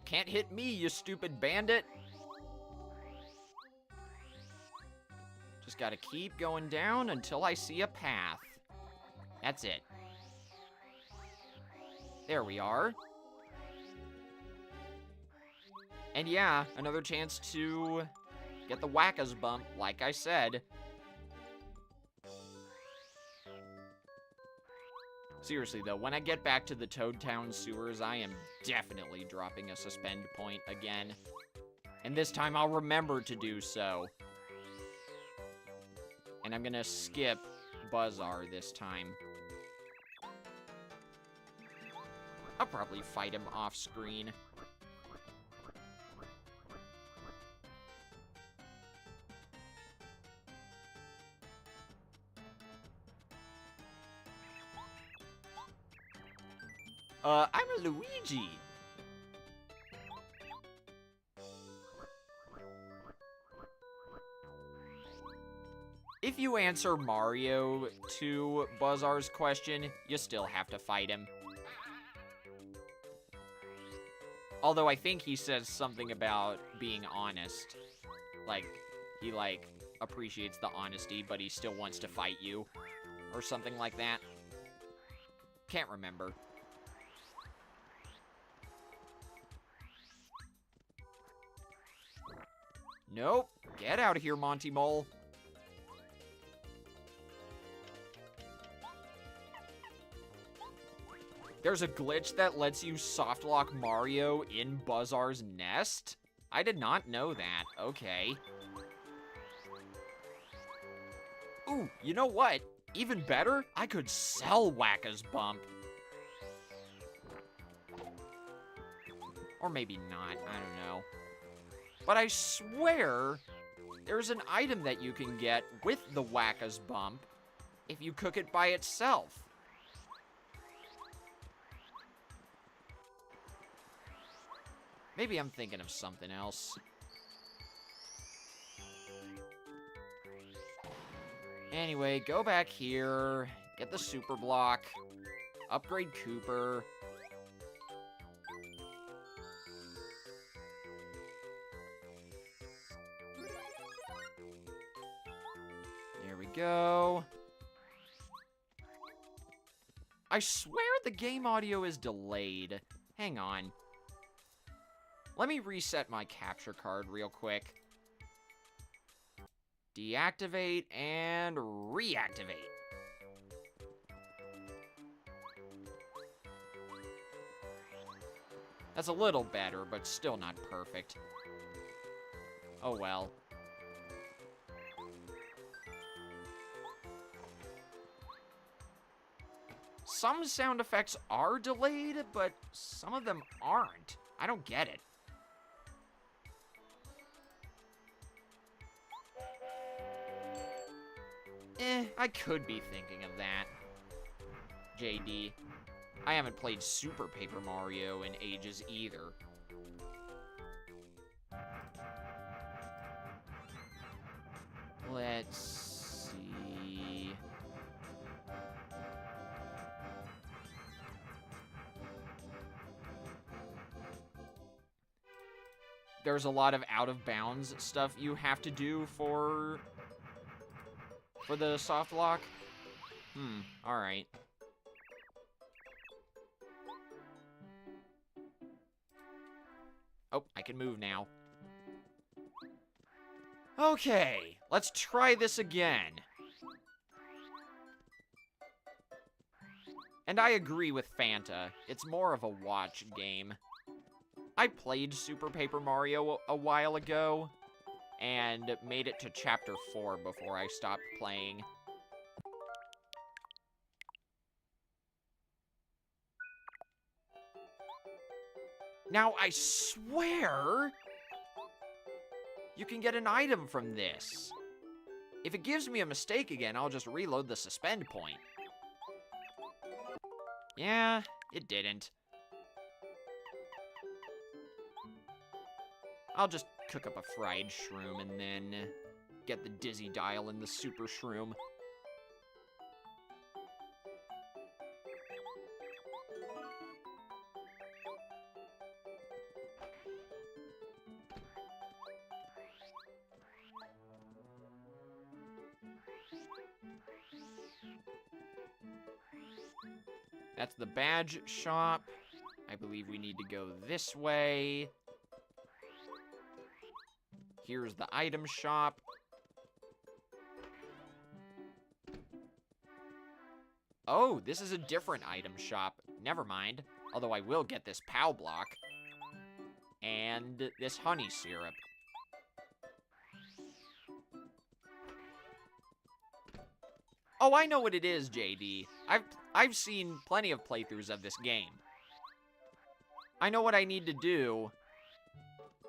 Can't hit me, you stupid bandit. Just gotta keep going down until I see a path. That's it. There we are. And yeah, another chance to get the Wacka's Bump, like I said. Seriously, though, when I get back to the Toad Town sewers, I am definitely dropping a suspend point again. And this time, I'll remember to do so. And I'm gonna skip Buzzar this time. I'll probably fight him off-screen. I'm a Luigi. If you answer Mario to Buzzar's question, you still have to fight him. Although I think he says something about being honest. Like, he, appreciates the honesty, but he still wants to fight you. Or something like that. Can't remember. Nope. Get out of here, Monty Mole. There's a glitch that lets you softlock Mario in Buzzar's nest? I did not know that. Okay. Ooh, you know what? Even better, I could sell Wacka's Bump. Or maybe not, I don't know. But I swear, there's an item that you can get with the Wacka's Bump if you cook it by itself. Maybe I'm thinking of something else. Anyway, go back here, get the super block, upgrade Cooper. There we go. I swear the game audio is delayed. Hang on. Let me reset my capture card real quick. Deactivate and reactivate. That's a little better, but still not perfect. Oh well. Some sound effects are delayed, but some of them aren't. I don't get it. I could be thinking of that. JD. I haven't played Super Paper Mario in ages either. Let's see. There's a lot of out-of-bounds stuff you have to do for the soft lock? Alright. Oh, I can move now. Okay, let's try this again. And I agree with Fanta. It's more of a watch game. I played Super Paper Mario a while ago, and made it to Chapter 4 before I stopped playing. Now, I swear you can get an item from this. If it gives me a mistake again, I'll just reload the suspend point. Yeah, it didn't. I'll just cook up a fried shroom and then get the Dizzy Dial and the Super Shroom. That's the badge shop. I believe we need to go this way. Here's the item shop. Oh, this is a different item shop. Never mind. Although I will get this POW block. And this honey syrup. Oh, I know what it is, JD. I've seen plenty of playthroughs of this game. I know what I need to do,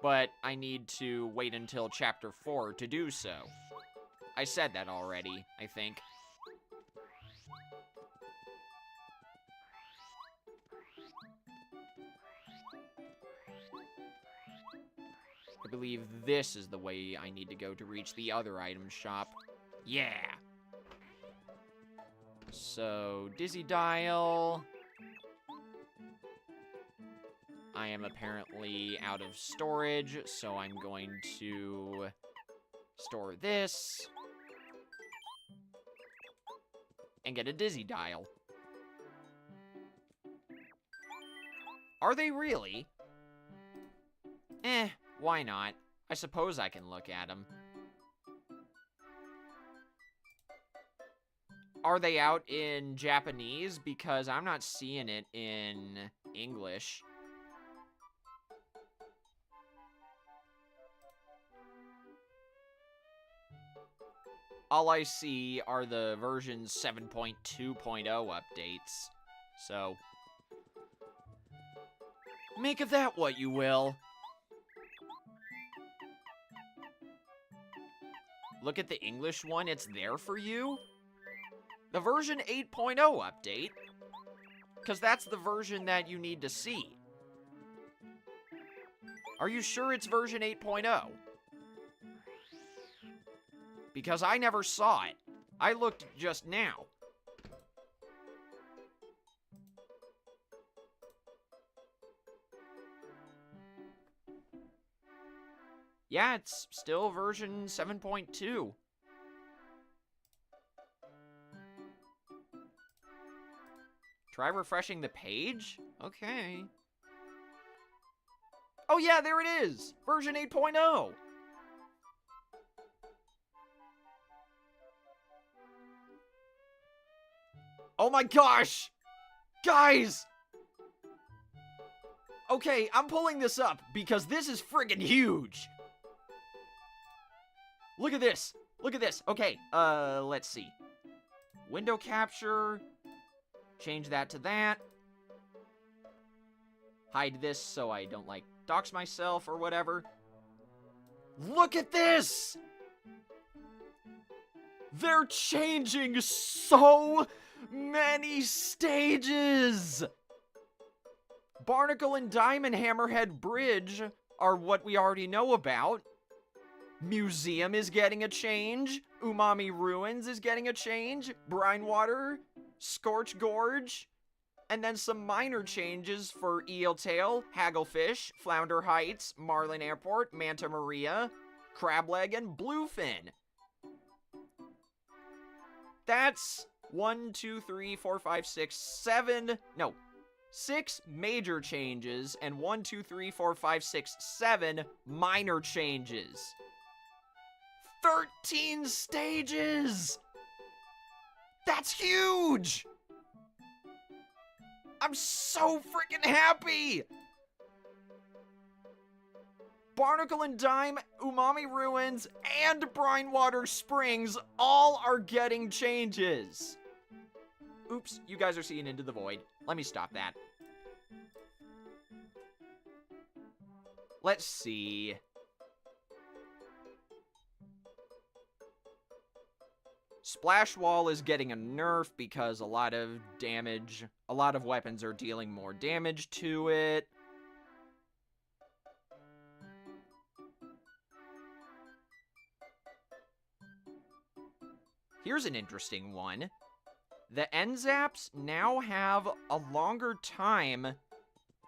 but I need to wait until Chapter 4 to do so. I said that already, I think. I believe this is the way I need to go to reach the other item shop. Yeah! So, Dizzy Dial. I am apparently out of storage, so I'm going to store this. And get a Dizzy Dial. Are they really? Why not? I suppose I can look at them. Are they out in Japanese? Because I'm not seeing it in English. all I see are the version 7.2.0 updates. So, make of that what you will. Look at the English one, it's there for you. The version 8.0 update, because that's the version that you need to see. Are you sure it's version 8.0? Because I never saw it. I looked just now. Yeah, it's still version 7.2. Try refreshing the page? Okay. Oh yeah, there it is! Version 8.0! Oh my gosh! Guys! Okay, I'm pulling this up because this is friggin' huge! Look at this! Look at this! Okay, let's see. Window capture. Change that to that. Hide this so I don't, like, dox myself or whatever. Look at this! They're changing so many stages! Barnacle and Diamond Hammerhead Bridge are what we already know about. Museum is getting a change. Umami Ruins is getting a change. Brinewater, Scorch Gorge, and then some minor changes for Eel Tail, Hagglefish, Flounder Heights, Marlin Airport, Manta Maria, Crableg, and Bluefin. That's 6 major changes and 7 minor changes. 13 stages! That's huge! I'm so freaking happy! Barnacle and Dime, Umami Ruins, and Brinewater Springs all are getting changes. Oops, you guys are seeing into the void. Let me stop that. Let's see. Splash Wall is getting a nerf because a lot of weapons are dealing more damage to it. Here's an interesting one. The N-Zaps now have a longer time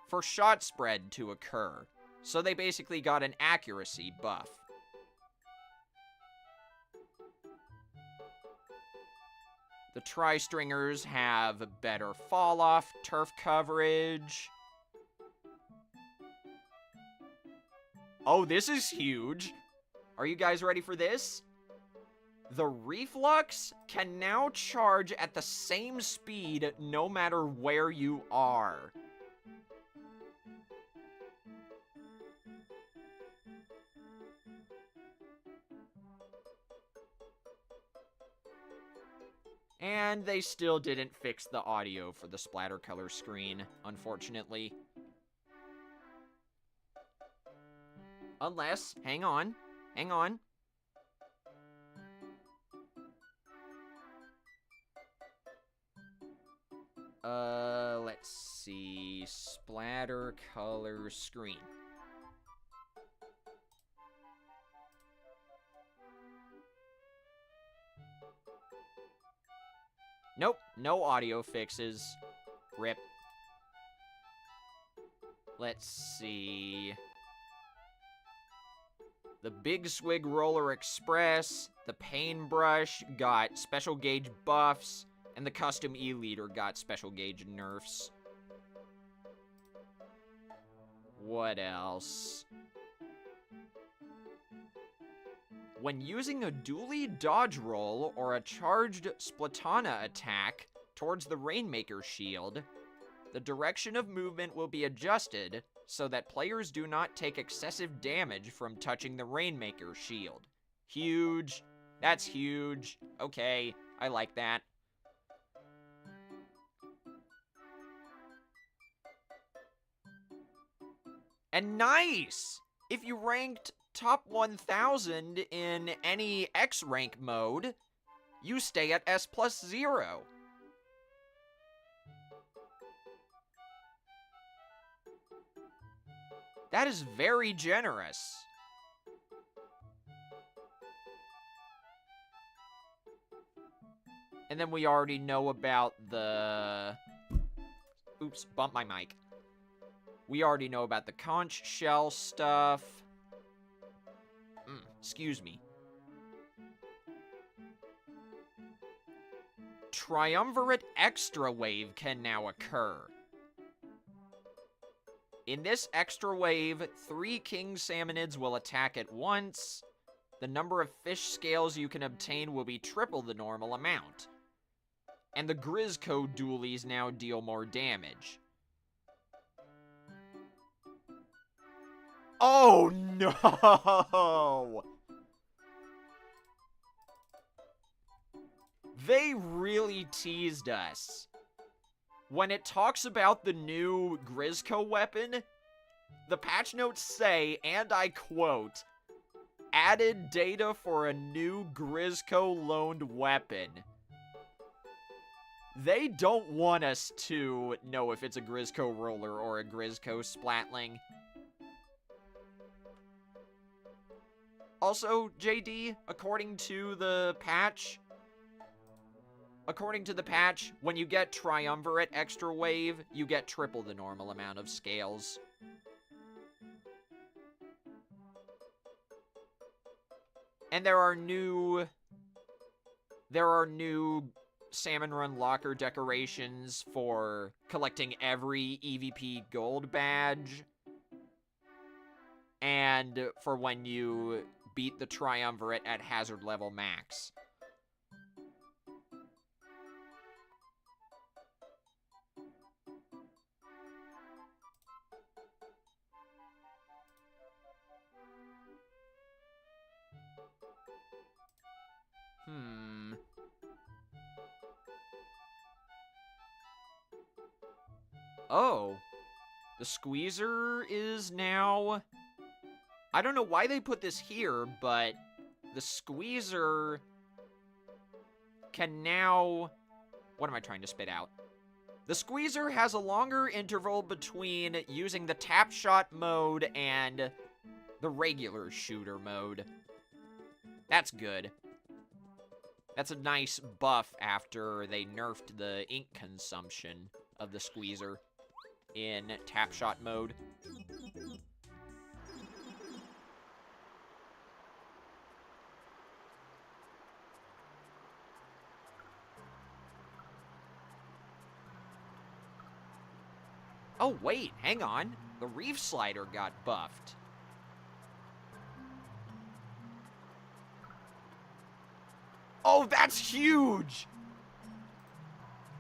for shot spread to occur. So they basically got an accuracy buff. The Tri-Stringers have better fall-off turf coverage. Oh, this is huge. Are you guys ready for this? The Reflux can now charge at the same speed no matter where you are. And they still didn't fix the audio for the splatter color screen, unfortunately. Unless, hang on. Let's see, splatter color screen. Nope, no audio fixes. Rip. Let's see. The Big Swig Roller Express, the Paintbrush got special gauge buffs, and the Custom E-Leader got special gauge nerfs. What else? When using a dually dodge roll or a charged Splatana attack towards the Rainmaker shield, the direction of movement will be adjusted so that players do not take excessive damage from touching the Rainmaker shield. Huge. That's huge. Okay, I like that. And nice! If you ranked top 1000 in any X rank mode, you stay at S+0. That is very generous. And then we already know about the... Oops, bumped my mic. We already know about the conch shell stuff. Excuse me. Triumvirate Extra Wave can now occur. In this extra wave, 3 king salmonids will attack at once. The number of fish scales you can obtain will be triple the normal amount. And the Grizzco dualies now deal more damage. Oh no! They really teased us. When it talks about the new Grizzco weapon, the patch notes say, and I quote, added data for a new Grizzco loaned weapon. They don't want us to know if it's a Grizzco roller or a Grizzco splatling. Also, JD, according to the patch, when you get Triumvirate Extra Wave, you get triple the normal amount of scales. And there are new Salmon Run locker decorations for collecting every EVP gold badge. And for when you beat the Triumvirate at hazard level max. Oh. The squeezer is now... I don't know why they put this here, but the squeezer can now... What am I trying to spit out? The squeezer has a longer interval between using the tap shot mode and the regular shooter mode. That's good. That's a nice buff after they nerfed the ink consumption of the squeezer in tap shot mode. Oh wait, hang on. The reef slider got buffed. Oh, that's huge!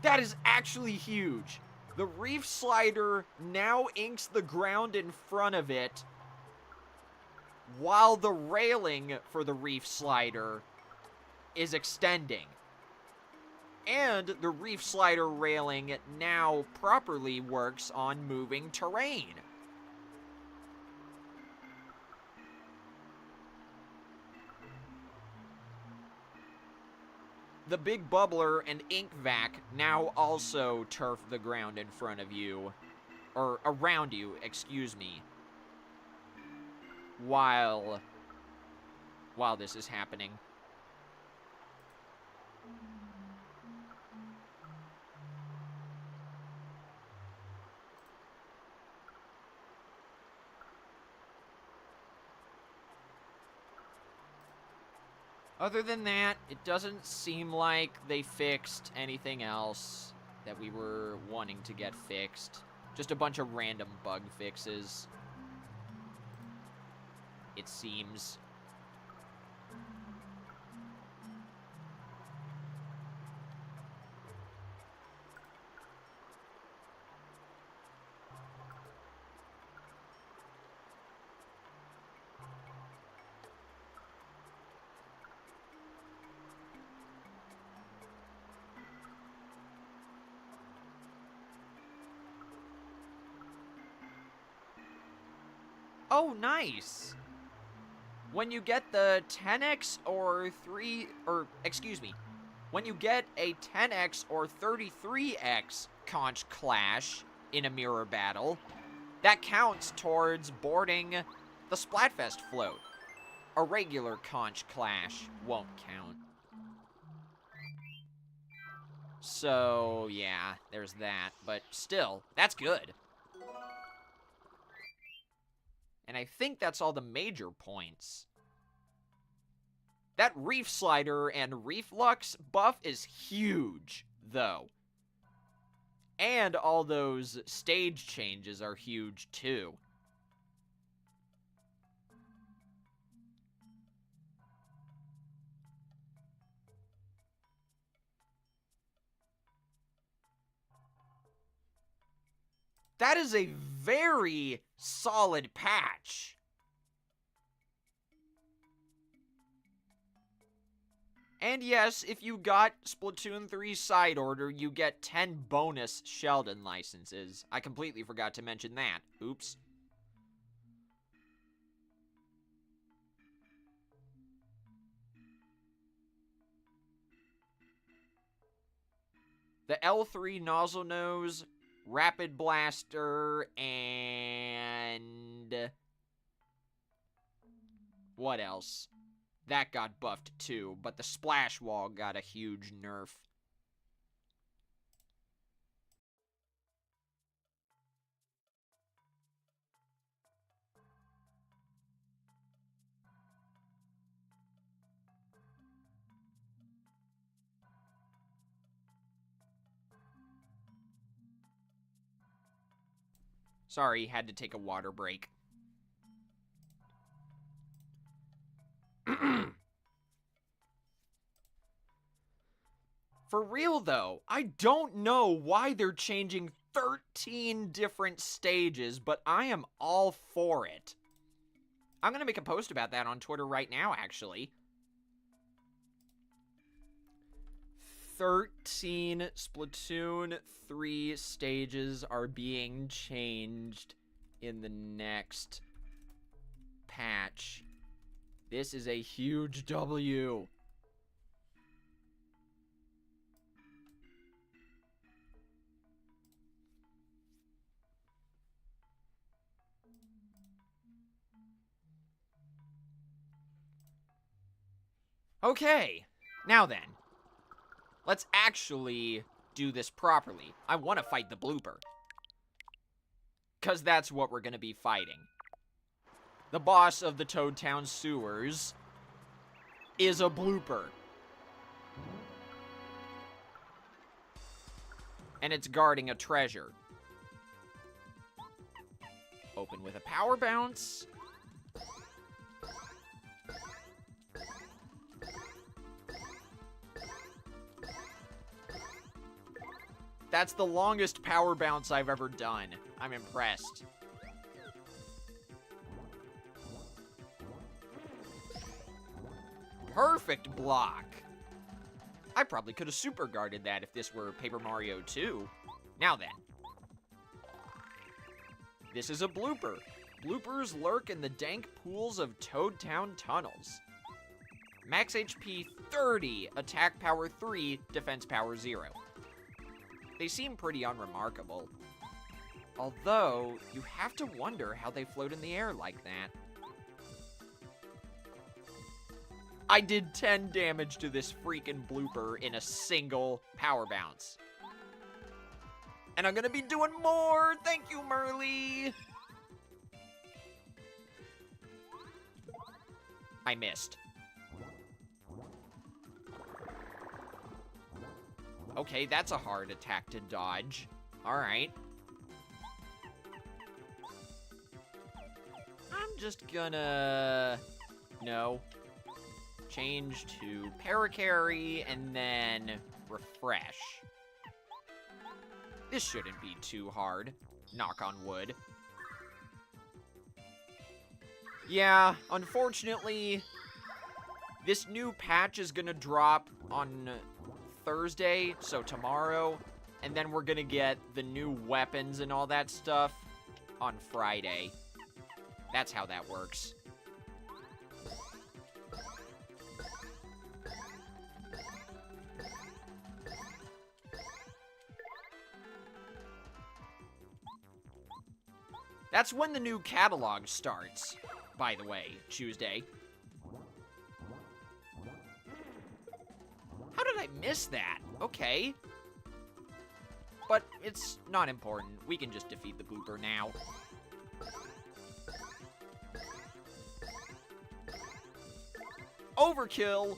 That is actually huge. The reef slider now inks the ground in front of it, while the railing for the reef slider is extending. And the reef slider railing now properly works on moving terrain. The big bubbler and ink vac now also turf the ground in front of you, or around you, excuse me, while this is happening. Other than that, it doesn't seem like they fixed anything else that we were wanting to get fixed. Just a bunch of random bug fixes, it seems. Oh, nice. When you get the 10x when you get a 10x or 33x conch clash in a mirror battle, that counts towards boarding the Splatfest float. A regular conch clash won't count. So, yeah, there's that. But still, that's good. And I think that's all the major points. That Reef Slider and Reef Lux buff is huge, though. And all those stage changes are huge, too. That is a very solid patch. And yes, if you got Splatoon 3 side order, you get 10 bonus Sheldon licenses. I completely forgot to mention that. Oops. The L3 Nozzle Nose, Rapid Blaster, and... what else? That got buffed too, but the Splash Wall got a huge nerf. Sorry, had to take a water break. For real, though, I don't know why they're changing 13 different stages, but I am all for it. I'm gonna make a post about that on Twitter right now, actually. 13 Splatoon 3 stages are being changed in the next patch. This is a huge W. Okay, now then. Let's actually do this properly. I want to fight the blooper. Because that's what we're going to be fighting. The boss of the Toad Town sewers is a blooper. And it's guarding a treasure. Open with a power bounce. That's the longest power bounce I've ever done. I'm impressed. Perfect block. I probably could have super guarded that if this were Paper Mario 2. Now then. This is a blooper. Bloopers lurk in the dank pools of Toad Town tunnels. Max HP 30, attack power 3, defense power 0. They seem pretty unremarkable. Although, you have to wonder how they float in the air like that. I did 10 damage to this freaking blooper in a single power bounce. And I'm gonna be doing more! Thank you, Merly! I missed. Okay, that's a hard attack to dodge. Alright. I'm just gonna... no. Change to Paracarry and then refresh. This shouldn't be too hard. Knock on wood. Yeah, unfortunately, this new patch is gonna drop on Thursday, so tomorrow, and then we're gonna get the new weapons and all that stuff on Friday. That's how that works. That's when the new catalog starts, by the way, Tuesday. How did I miss that? Okay. But it's not important. We can just defeat the blooper now. Overkill!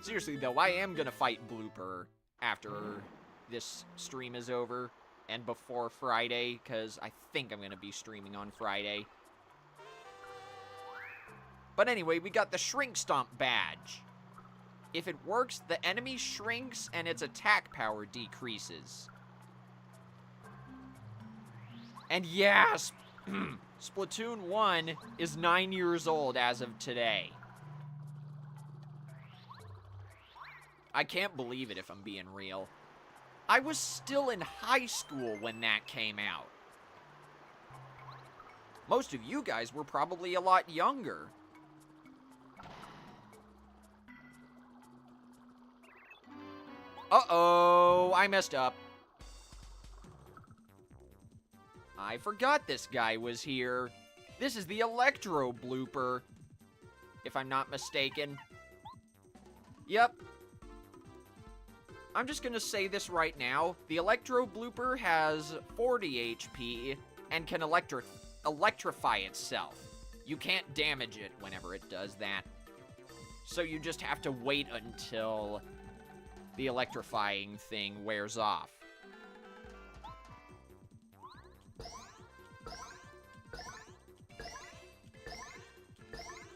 Seriously, though, I am gonna fight Blooper after this stream is over and before Friday, because I think I'm gonna be streaming on Friday. But anyway, we got the Shrink Stomp badge. If it works, the enemy shrinks and its attack power decreases. And yes, Splatoon 1 is 9 years old as of today. I can't believe it if I'm being real. I was still in high school when that came out. Most of you guys were probably a lot younger. Uh-oh, I messed up. I forgot this guy was here. This is the Electro Blooper, if I'm not mistaken. Yep. I'm just gonna say this right now. The Electro Blooper has 40 HP and can electrify itself. You can't damage it whenever it does that. So you just have to wait until the electrifying thing wears off.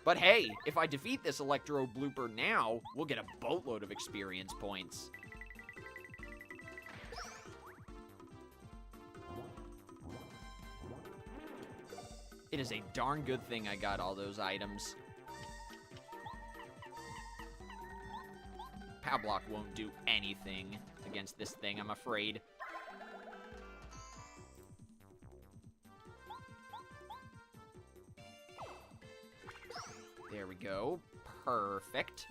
But hey, if I defeat this Electro Blooper now, we'll get a boatload of experience points. It is a darn good thing I got all those items. Pow Block won't do anything against this thing, I'm afraid. There we go. Perfect.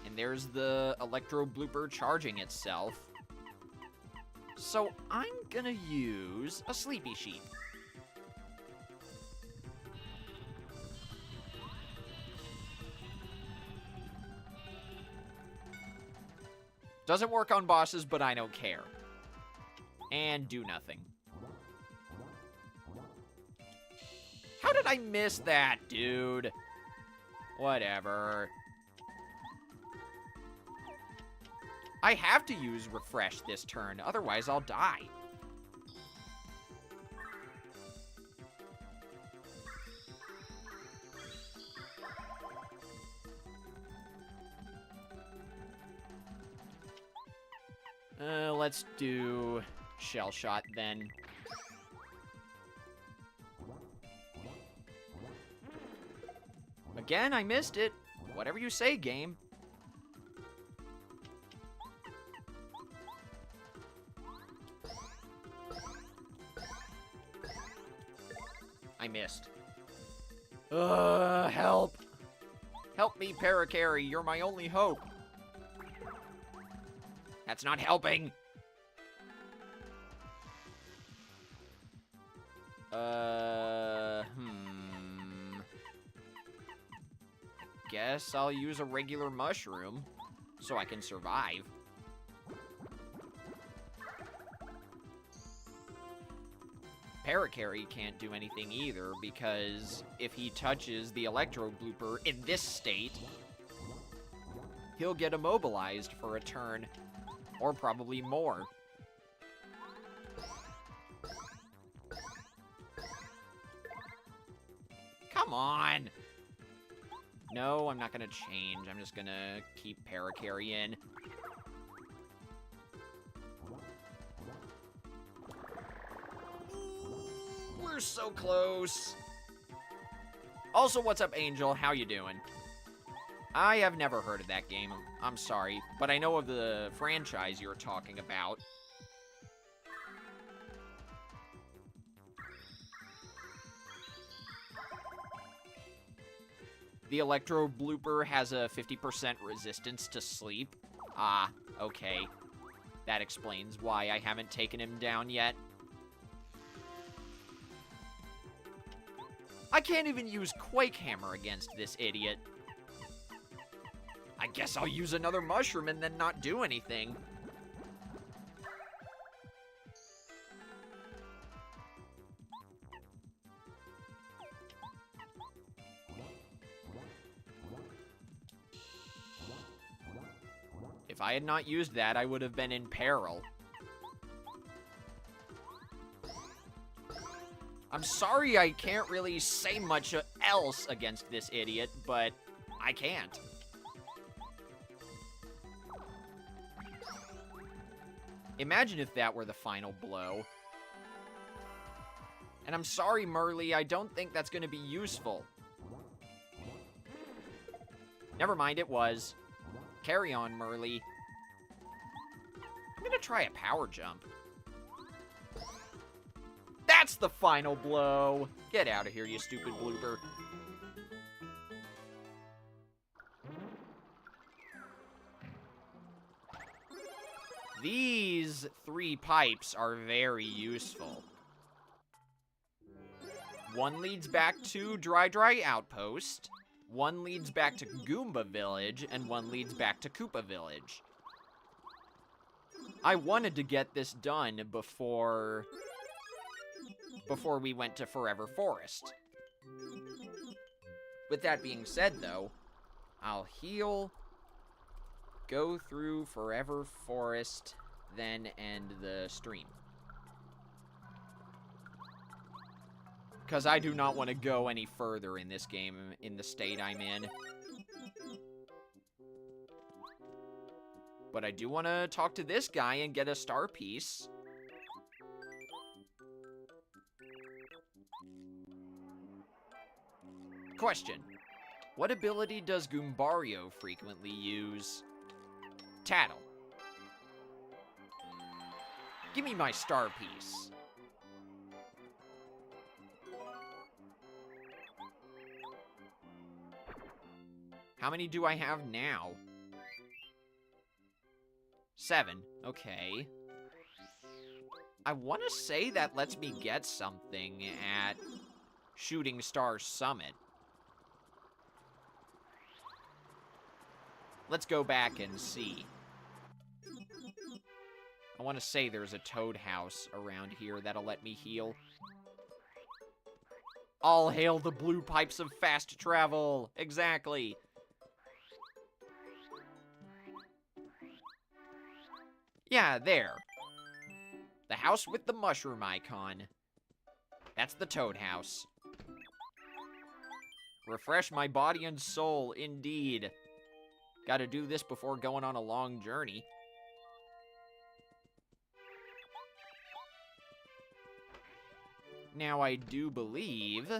And there's the Electro Blooper charging itself. So I'm gonna use a Sleepy Sheep. Doesn't work on bosses, but I don't care. And do nothing. How did I miss that, dude? Whatever. I have to use Refresh this turn, otherwise I'll die. Let's do Shell Shot then. Again, I missed it. Whatever you say, game. I missed. Help. Help me, Paracarry. You're my only hope. That's not helping. Guess I'll use a regular mushroom so I can survive. Paracarry can't do anything either because if he touches the Electro Blooper in this state, he'll get immobilized for a turn, or probably more. Come on! No, I'm not gonna change. I'm just gonna keep Paracarry in. We're so close. Also, what's up, Angel? How you doing? I have never heard of that game. I'm sorry, but I know of the franchise you're talking about. The Electro Blooper has a 50% resistance to sleep. Ah, okay. That explains why I haven't taken him down yet. I can't even use Quake Hammer against this idiot. I guess I'll use another mushroom and then not do anything. If I had not used that, I would have been in peril. I'm sorry I can't really say much else against this idiot, but I can't. Imagine if that were the final blow. And I'm sorry, Merly, I don't think that's going to be useful. Never mind, it was. Carry on, Merly. I'm gonna try a power jump. That's the final blow! Get out of here, you stupid blooper. These 3 pipes are very useful. One leads back to Dry Outpost. One leads back to Goomba Village, and one leads back to Koopa Village. I wanted to get this done before we went to Forever Forest. With that being said, though, I'll heal, go through Forever Forest, then end the stream. Because I do not want to go any further in this game, in the state I'm in. But I do want to talk to this guy and get a star piece. Question. What ability does Goombario frequently use? Tattle. Give me my star piece. How many do I have now? 7. Okay. I want to say that lets me get something at Shooting Star Summit. Let's go back and see. I want to say there's a Toad House around here that'll let me heal. All hail the blue pipes of fast travel! Exactly! Yeah, there. The house with the mushroom icon. That's the Toad House. Refresh my body and soul, indeed. Gotta do this before going on a long journey. Now, I do believe,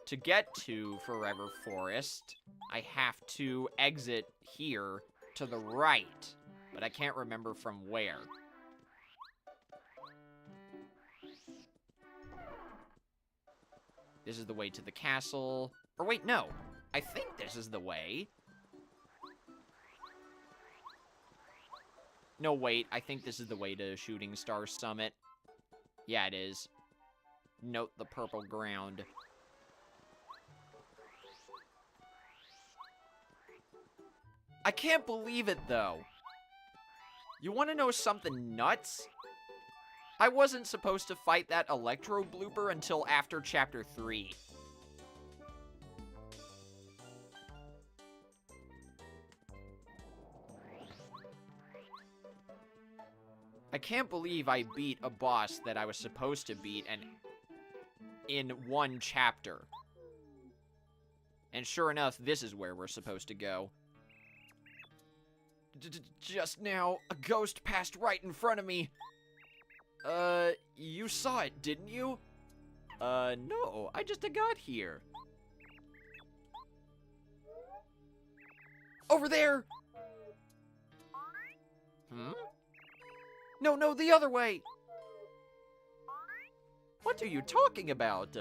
to get to Forever Forest, I have to exit here to the right. But I can't remember from where. This is the way to the castle. Or wait, no. I think this is the way. No, wait. I think this is the way to Shooting Star Summit. Yeah, it is. Note the purple ground. I can't believe it, though. You want to know something nuts? I wasn't supposed to fight that Electro Blooper until after Chapter 3. I can't believe I beat a boss that I was supposed to beat and in one chapter. And sure enough, this is where we're supposed to go. Just now, a ghost passed right in front of me. You saw it, didn't you? No, I just got here. Over there! Hmm? No, the other way! What are you talking about?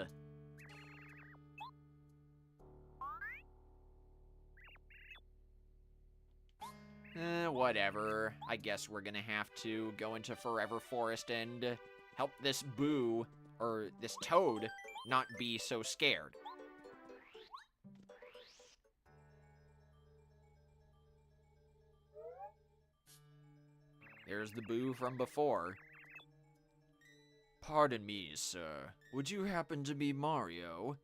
Whatever. I guess we're gonna have to go into Forever Forest and help this Boo, or this Toad, not be so scared. There's the Boo from before. Pardon me, sir. Would you happen to be Mario?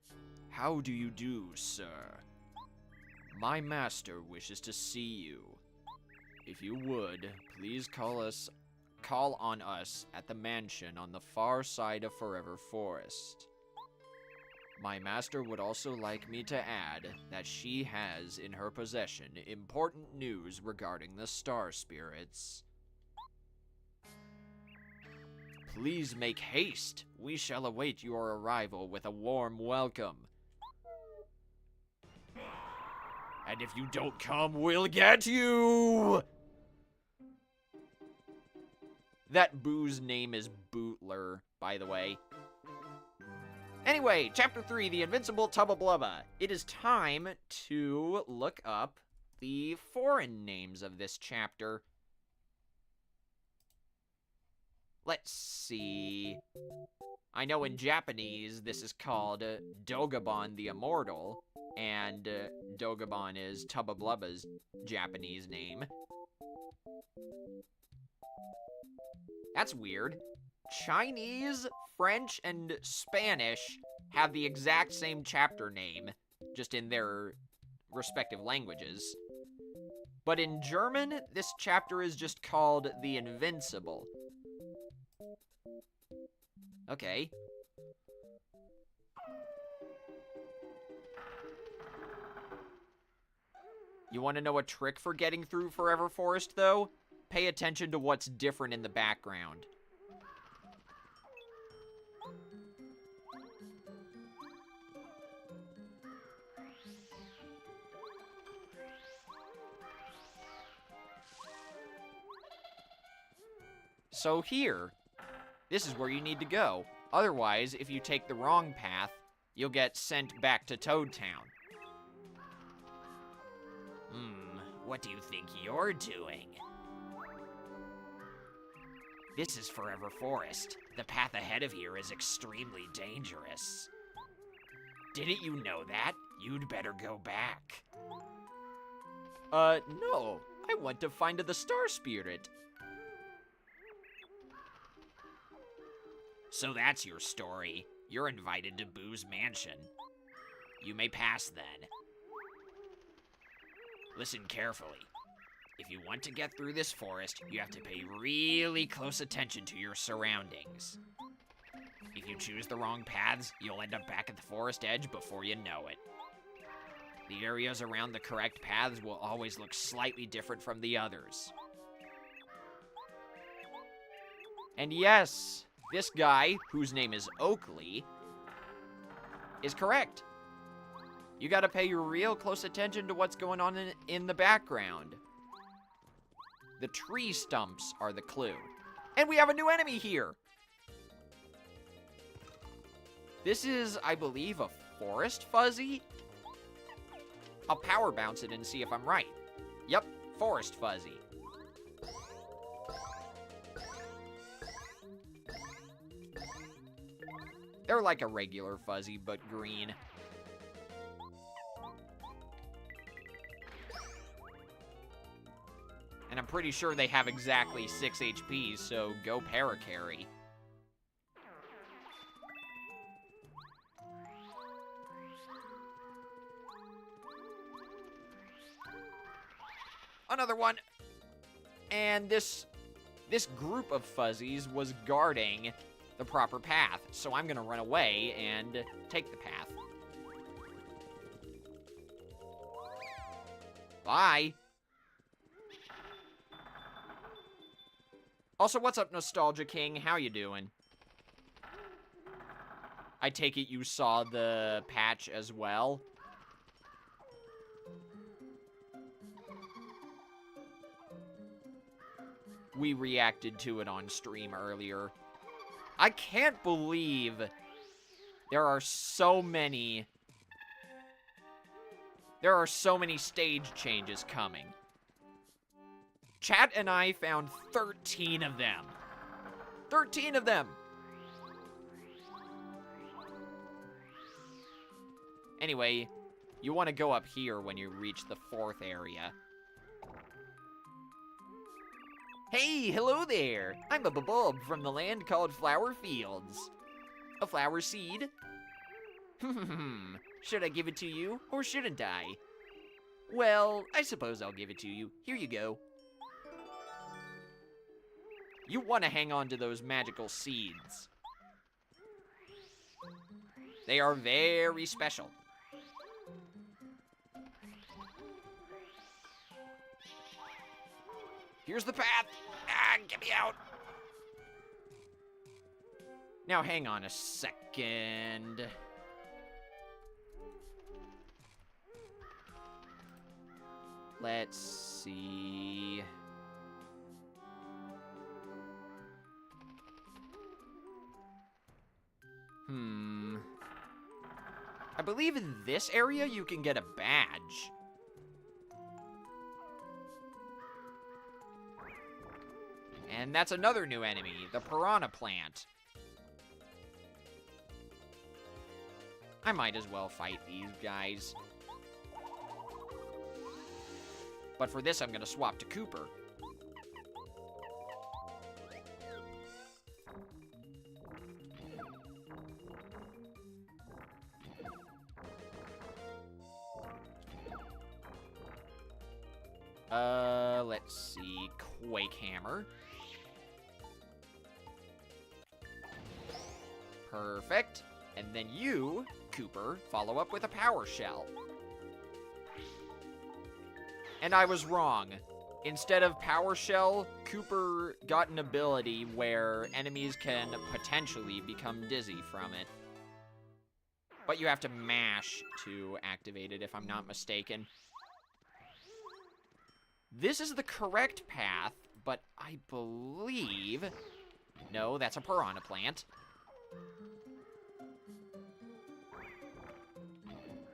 How do you do, sir? My master wishes to see you. If you would, please call on us at the mansion on the far side of Forever Forest. My master would also like me to add that she has in her possession important news regarding the Star Spirits. Please make haste. We shall await your arrival with a warm welcome. And if you don't come, we'll get you! That Boo's name is Bootler, by the way. Anyway, Chapter 3, The Invincible Tubba Blubba. It is time to look up the foreign names of this chapter. Let's see. I know in Japanese this is called Dogobon the Immortal, and Dogobon is Tubba Blubba's Japanese name. That's weird. Chinese, French, and Spanish have the exact same chapter name, just in their respective languages. But in German, this chapter is just called The Invincible. Okay. You want to know a trick for getting through Forever Forest, though? Pay attention to what's different in the background. So here, this is where you need to go. Otherwise, if you take the wrong path, you'll get sent back to Toad Town. What do you think you're doing? This is Forever Forest. The path ahead of here is extremely dangerous. Didn't you know that? You'd better go back. No. I want to find the Star Spirit. So that's your story. You're invited to Boo's mansion. You may pass then. Listen carefully. If you want to get through this forest, you have to pay really close attention to your surroundings. If you choose the wrong paths, you'll end up back at the forest edge before you know it. The areas around the correct paths will always look slightly different from the others. And yes, this guy, whose name is Oakley, is correct. You gotta pay real close attention to what's going on in the background. The tree stumps are the clue. And we have a new enemy here! This is, I believe, a forest fuzzy? I'll power bounce it and see if I'm right. Yep, forest fuzzy. They're like a regular fuzzy, but green. And I'm pretty sure they have exactly 6 HP, so go Paracarry. Another one. And this group of fuzzies was guarding the proper path, so I'm gonna run away and take the path. Bye. Also, what's up, Nostalgia King? How you doing? I take it you saw the patch as well? We reacted to it on stream earlier. I can't believe there are so many stage changes coming. Chat and I found 13 of them. 13 of them! Anyway, you want to go up here when you reach the 4th area. Hey, hello there! I'm a bulb from the land called Flower Fields. A flower seed? Should I give it to you, or shouldn't I? Well, I suppose I'll give it to you. Here you go. You want to hang on to those magical seeds. They are very special. Here's the path. Ah, get me out. Now hang on a second. Let's see. I believe in this area you can get a badge. And that's another new enemy, the piranha plant. I might as well fight these guys. But for this, I'm gonna swap to Cooper. Let's see, Quake Hammer. Perfect. And then you, Cooper, follow up with a Power Shell. And I was wrong. Instead of Power Shell, Cooper got an ability where enemies can potentially become dizzy from it. But you have to mash to activate it, if I'm not mistaken. This is the correct path, but I believe... No, that's a piranha plant.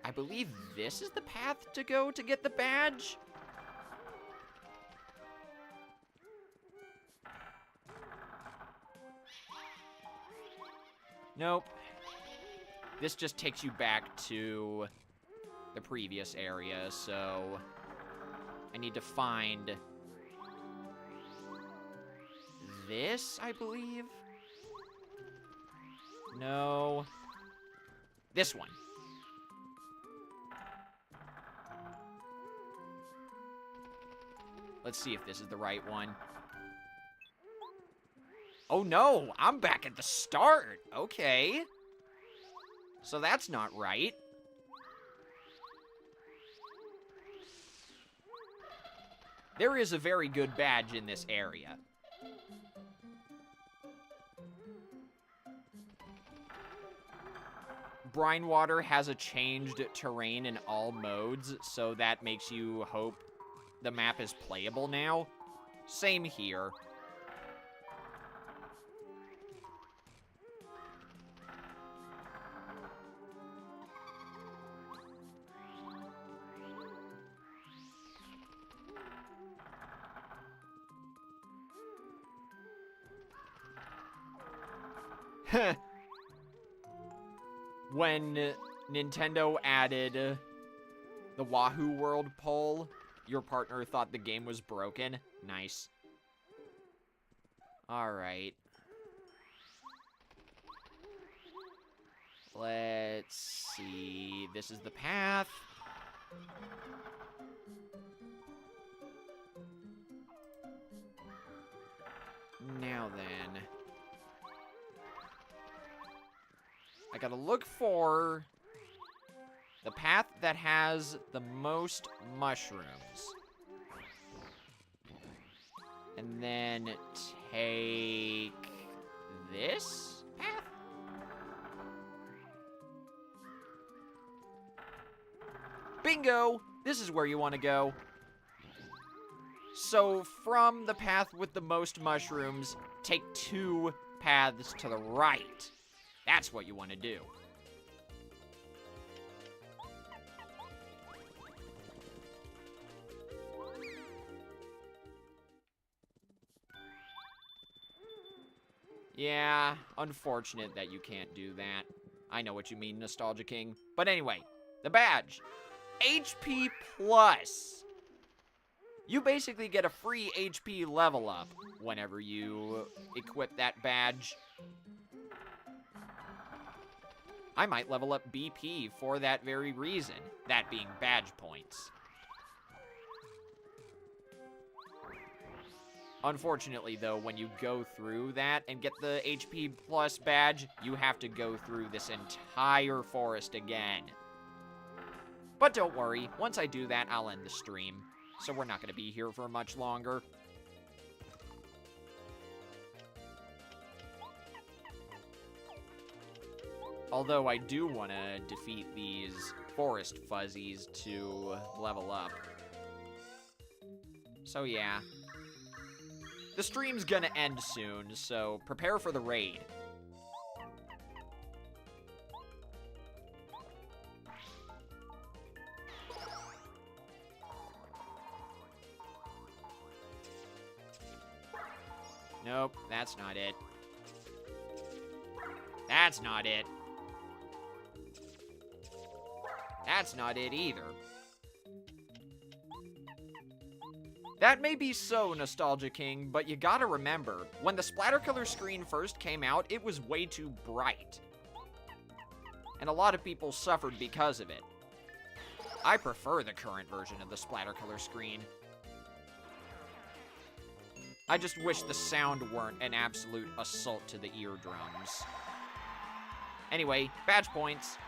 I believe this is the path to go to get the badge? Nope. This just takes you back to the previous area, so I need to find this, I believe? No. This one. Let's see if this is the right one. Oh no, I'm back at the start. Okay. So that's not right. There is a very good badge in this area. Brine Water has a changed terrain in all modes, so that makes you hope the map is playable now. Same here. When Nintendo added the Wahoo World poll, your partner thought the game was broken. Nice. Alright. Let's see. This is the path. Now then. I gotta look for the path that has the most mushrooms. And then take this path? Bingo! This is where you want to go. So, from the path with the most mushrooms, take 2 paths to the right. That's what you want to do. Yeah, unfortunate that you can't do that. I know what you mean, Nostalgia King. But anyway, the badge. HP Plus. You basically get a free HP level up whenever you equip that badge. I might level up BP for that very reason, that being badge points. Unfortunately, though, when you go through that and get the HP Plus badge, you have to go through this entire forest again. But don't worry, once I do that, I'll end the stream. So we're not going to be here for much longer. Although I do want to defeat these forest fuzzies to level up. So yeah. The stream's gonna end soon, so prepare for the raid. Nope, that's not it. That's not it. That's not it either. That may be so, Nostalgia King, but you gotta remember, when the Splattercolor screen first came out, it was way too bright. And a lot of people suffered because of it. I prefer the current version of the Splattercolor screen. I just wish the sound weren't an absolute assault to the eardrums. Anyway, badge points.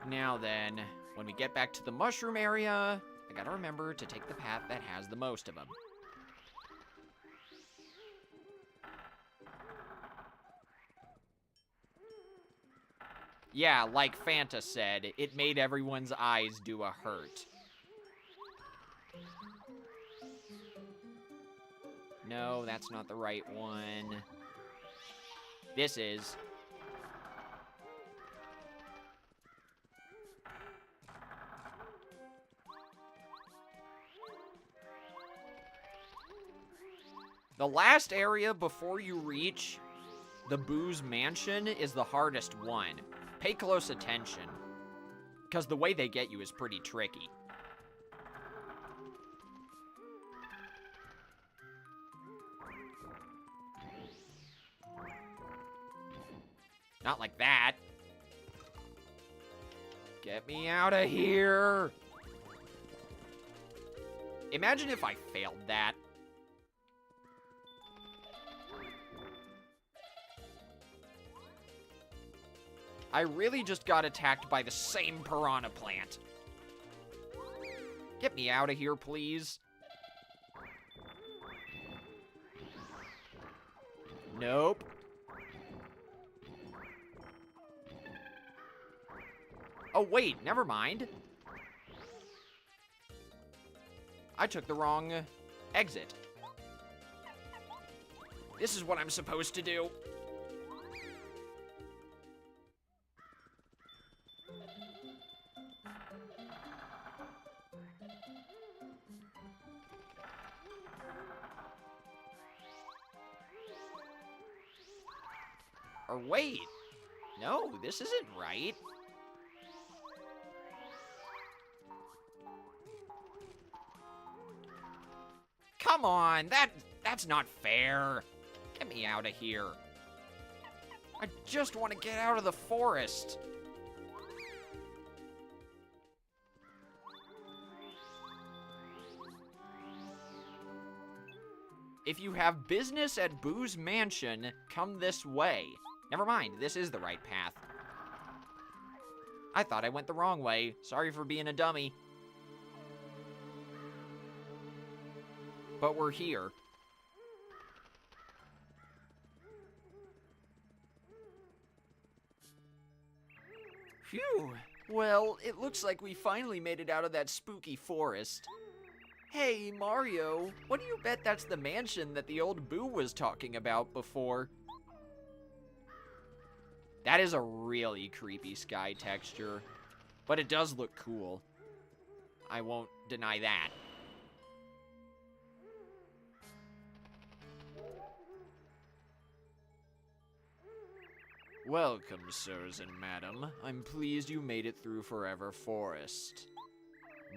Now then, when we get back to the mushroom area, I gotta remember to take the path that has the most of them. Yeah, like Fanta said, it made everyone's eyes do a hurt. No, that's not the right one. This is. The last area before you reach the Boo's Mansion is the hardest one. Pay close attention, because the way they get you is pretty tricky. Not like that. Get me out of here. Imagine if I failed that. I really just got attacked by the same piranha plant. Get me out of here, please. Nope. Oh, wait, never mind. I took the wrong exit. This is what I'm supposed to do. Or wait, no, this isn't right. Come on, that's not fair. Get me out of here. I just want to get out of the forest. If you have business at Boo's Mansion, come this way. Never mind, this is the right path. I thought I went the wrong way. Sorry for being a dummy. But we're here. Phew. Well, it looks like we finally made it out of that spooky forest. Hey, Mario, what do you bet that's the mansion that the old Boo was talking about before? That is a really creepy sky texture, but it does look cool. I won't deny that. Welcome, sirs and madam. I'm pleased you made it through Forever Forest.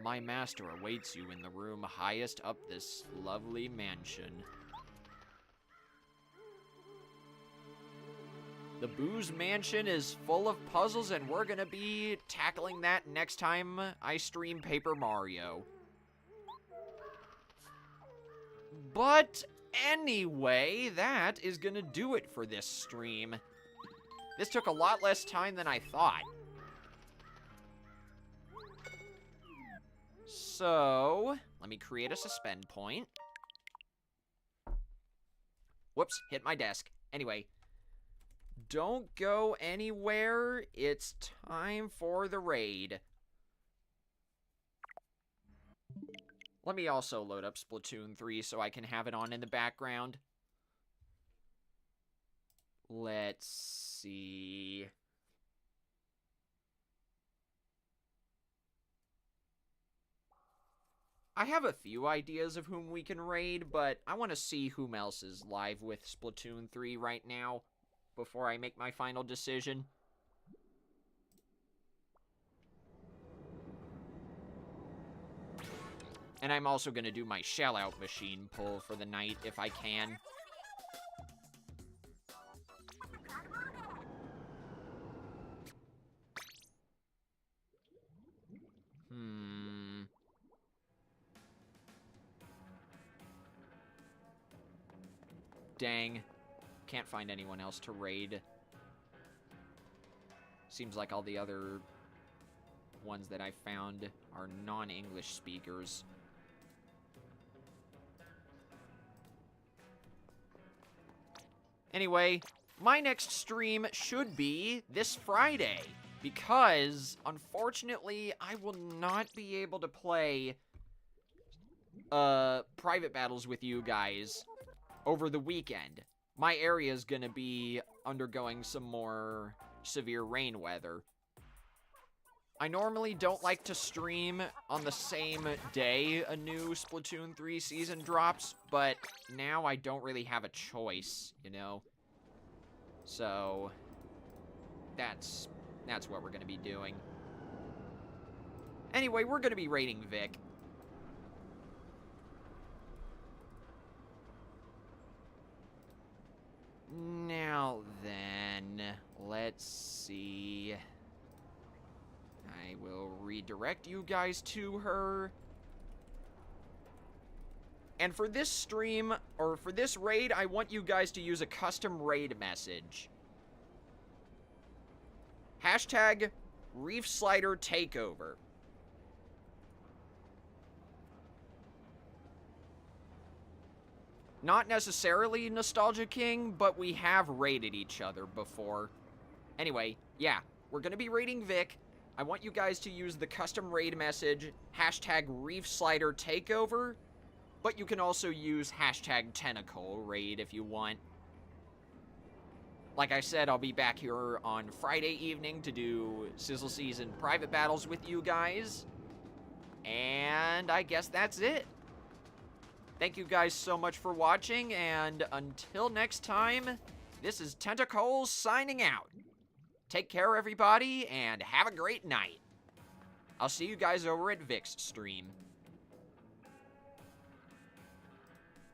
My master awaits you in the room highest up this lovely mansion. The Booze Mansion is full of puzzles, and we're gonna be tackling that next time I stream Paper Mario. But anyway, that is gonna do it for this stream. This took a lot less time than I thought. So, let me create a suspend point. Whoops, hit my desk. Anyway, don't go anywhere. It's time for the raid. Let me also load up Splatoon 3 so I can have it on in the background. Let's see. I have a few ideas of whom we can raid, but I want to see whom else is live with Splatoon 3 right now before I make my final decision. And I'm also going to do my shell-out machine pull for the night if I can. Dang. Can't find anyone else to raid. Seems like all the other ones that I found are non-English speakers. Anyway, my next stream should be this Friday, because, unfortunately, I will not be able to play private battles with you guys over the weekend. My area is gonna be undergoing some more severe rain weather. I normally don't like to stream on the same day a new Splatoon 3 season drops, but now I don't really have a choice, you know? So, that's what we're gonna be doing. Anyway, we're gonna be raiding Vic. Now then, let's see. I will redirect you guys to her. And for this stream, or for this raid, I want you guys to use a custom raid message. Hashtag Reef Slider Takeover. Not necessarily Nostalgia King, but we have raided each other before. Anyway, yeah, we're gonna be raiding Vic. I want you guys to use the custom raid message, hashtag Reef Slider Takeover, but you can also use hashtag Tentacle Raid if you want. Like I said, I'll be back here on Friday evening to do Sizzle Season private battles with you guys. And I guess that's it. Thank you guys so much for watching, and until next time, this is Tentacles signing out. Take care, everybody, and have a great night. I'll see you guys over at Vic's stream.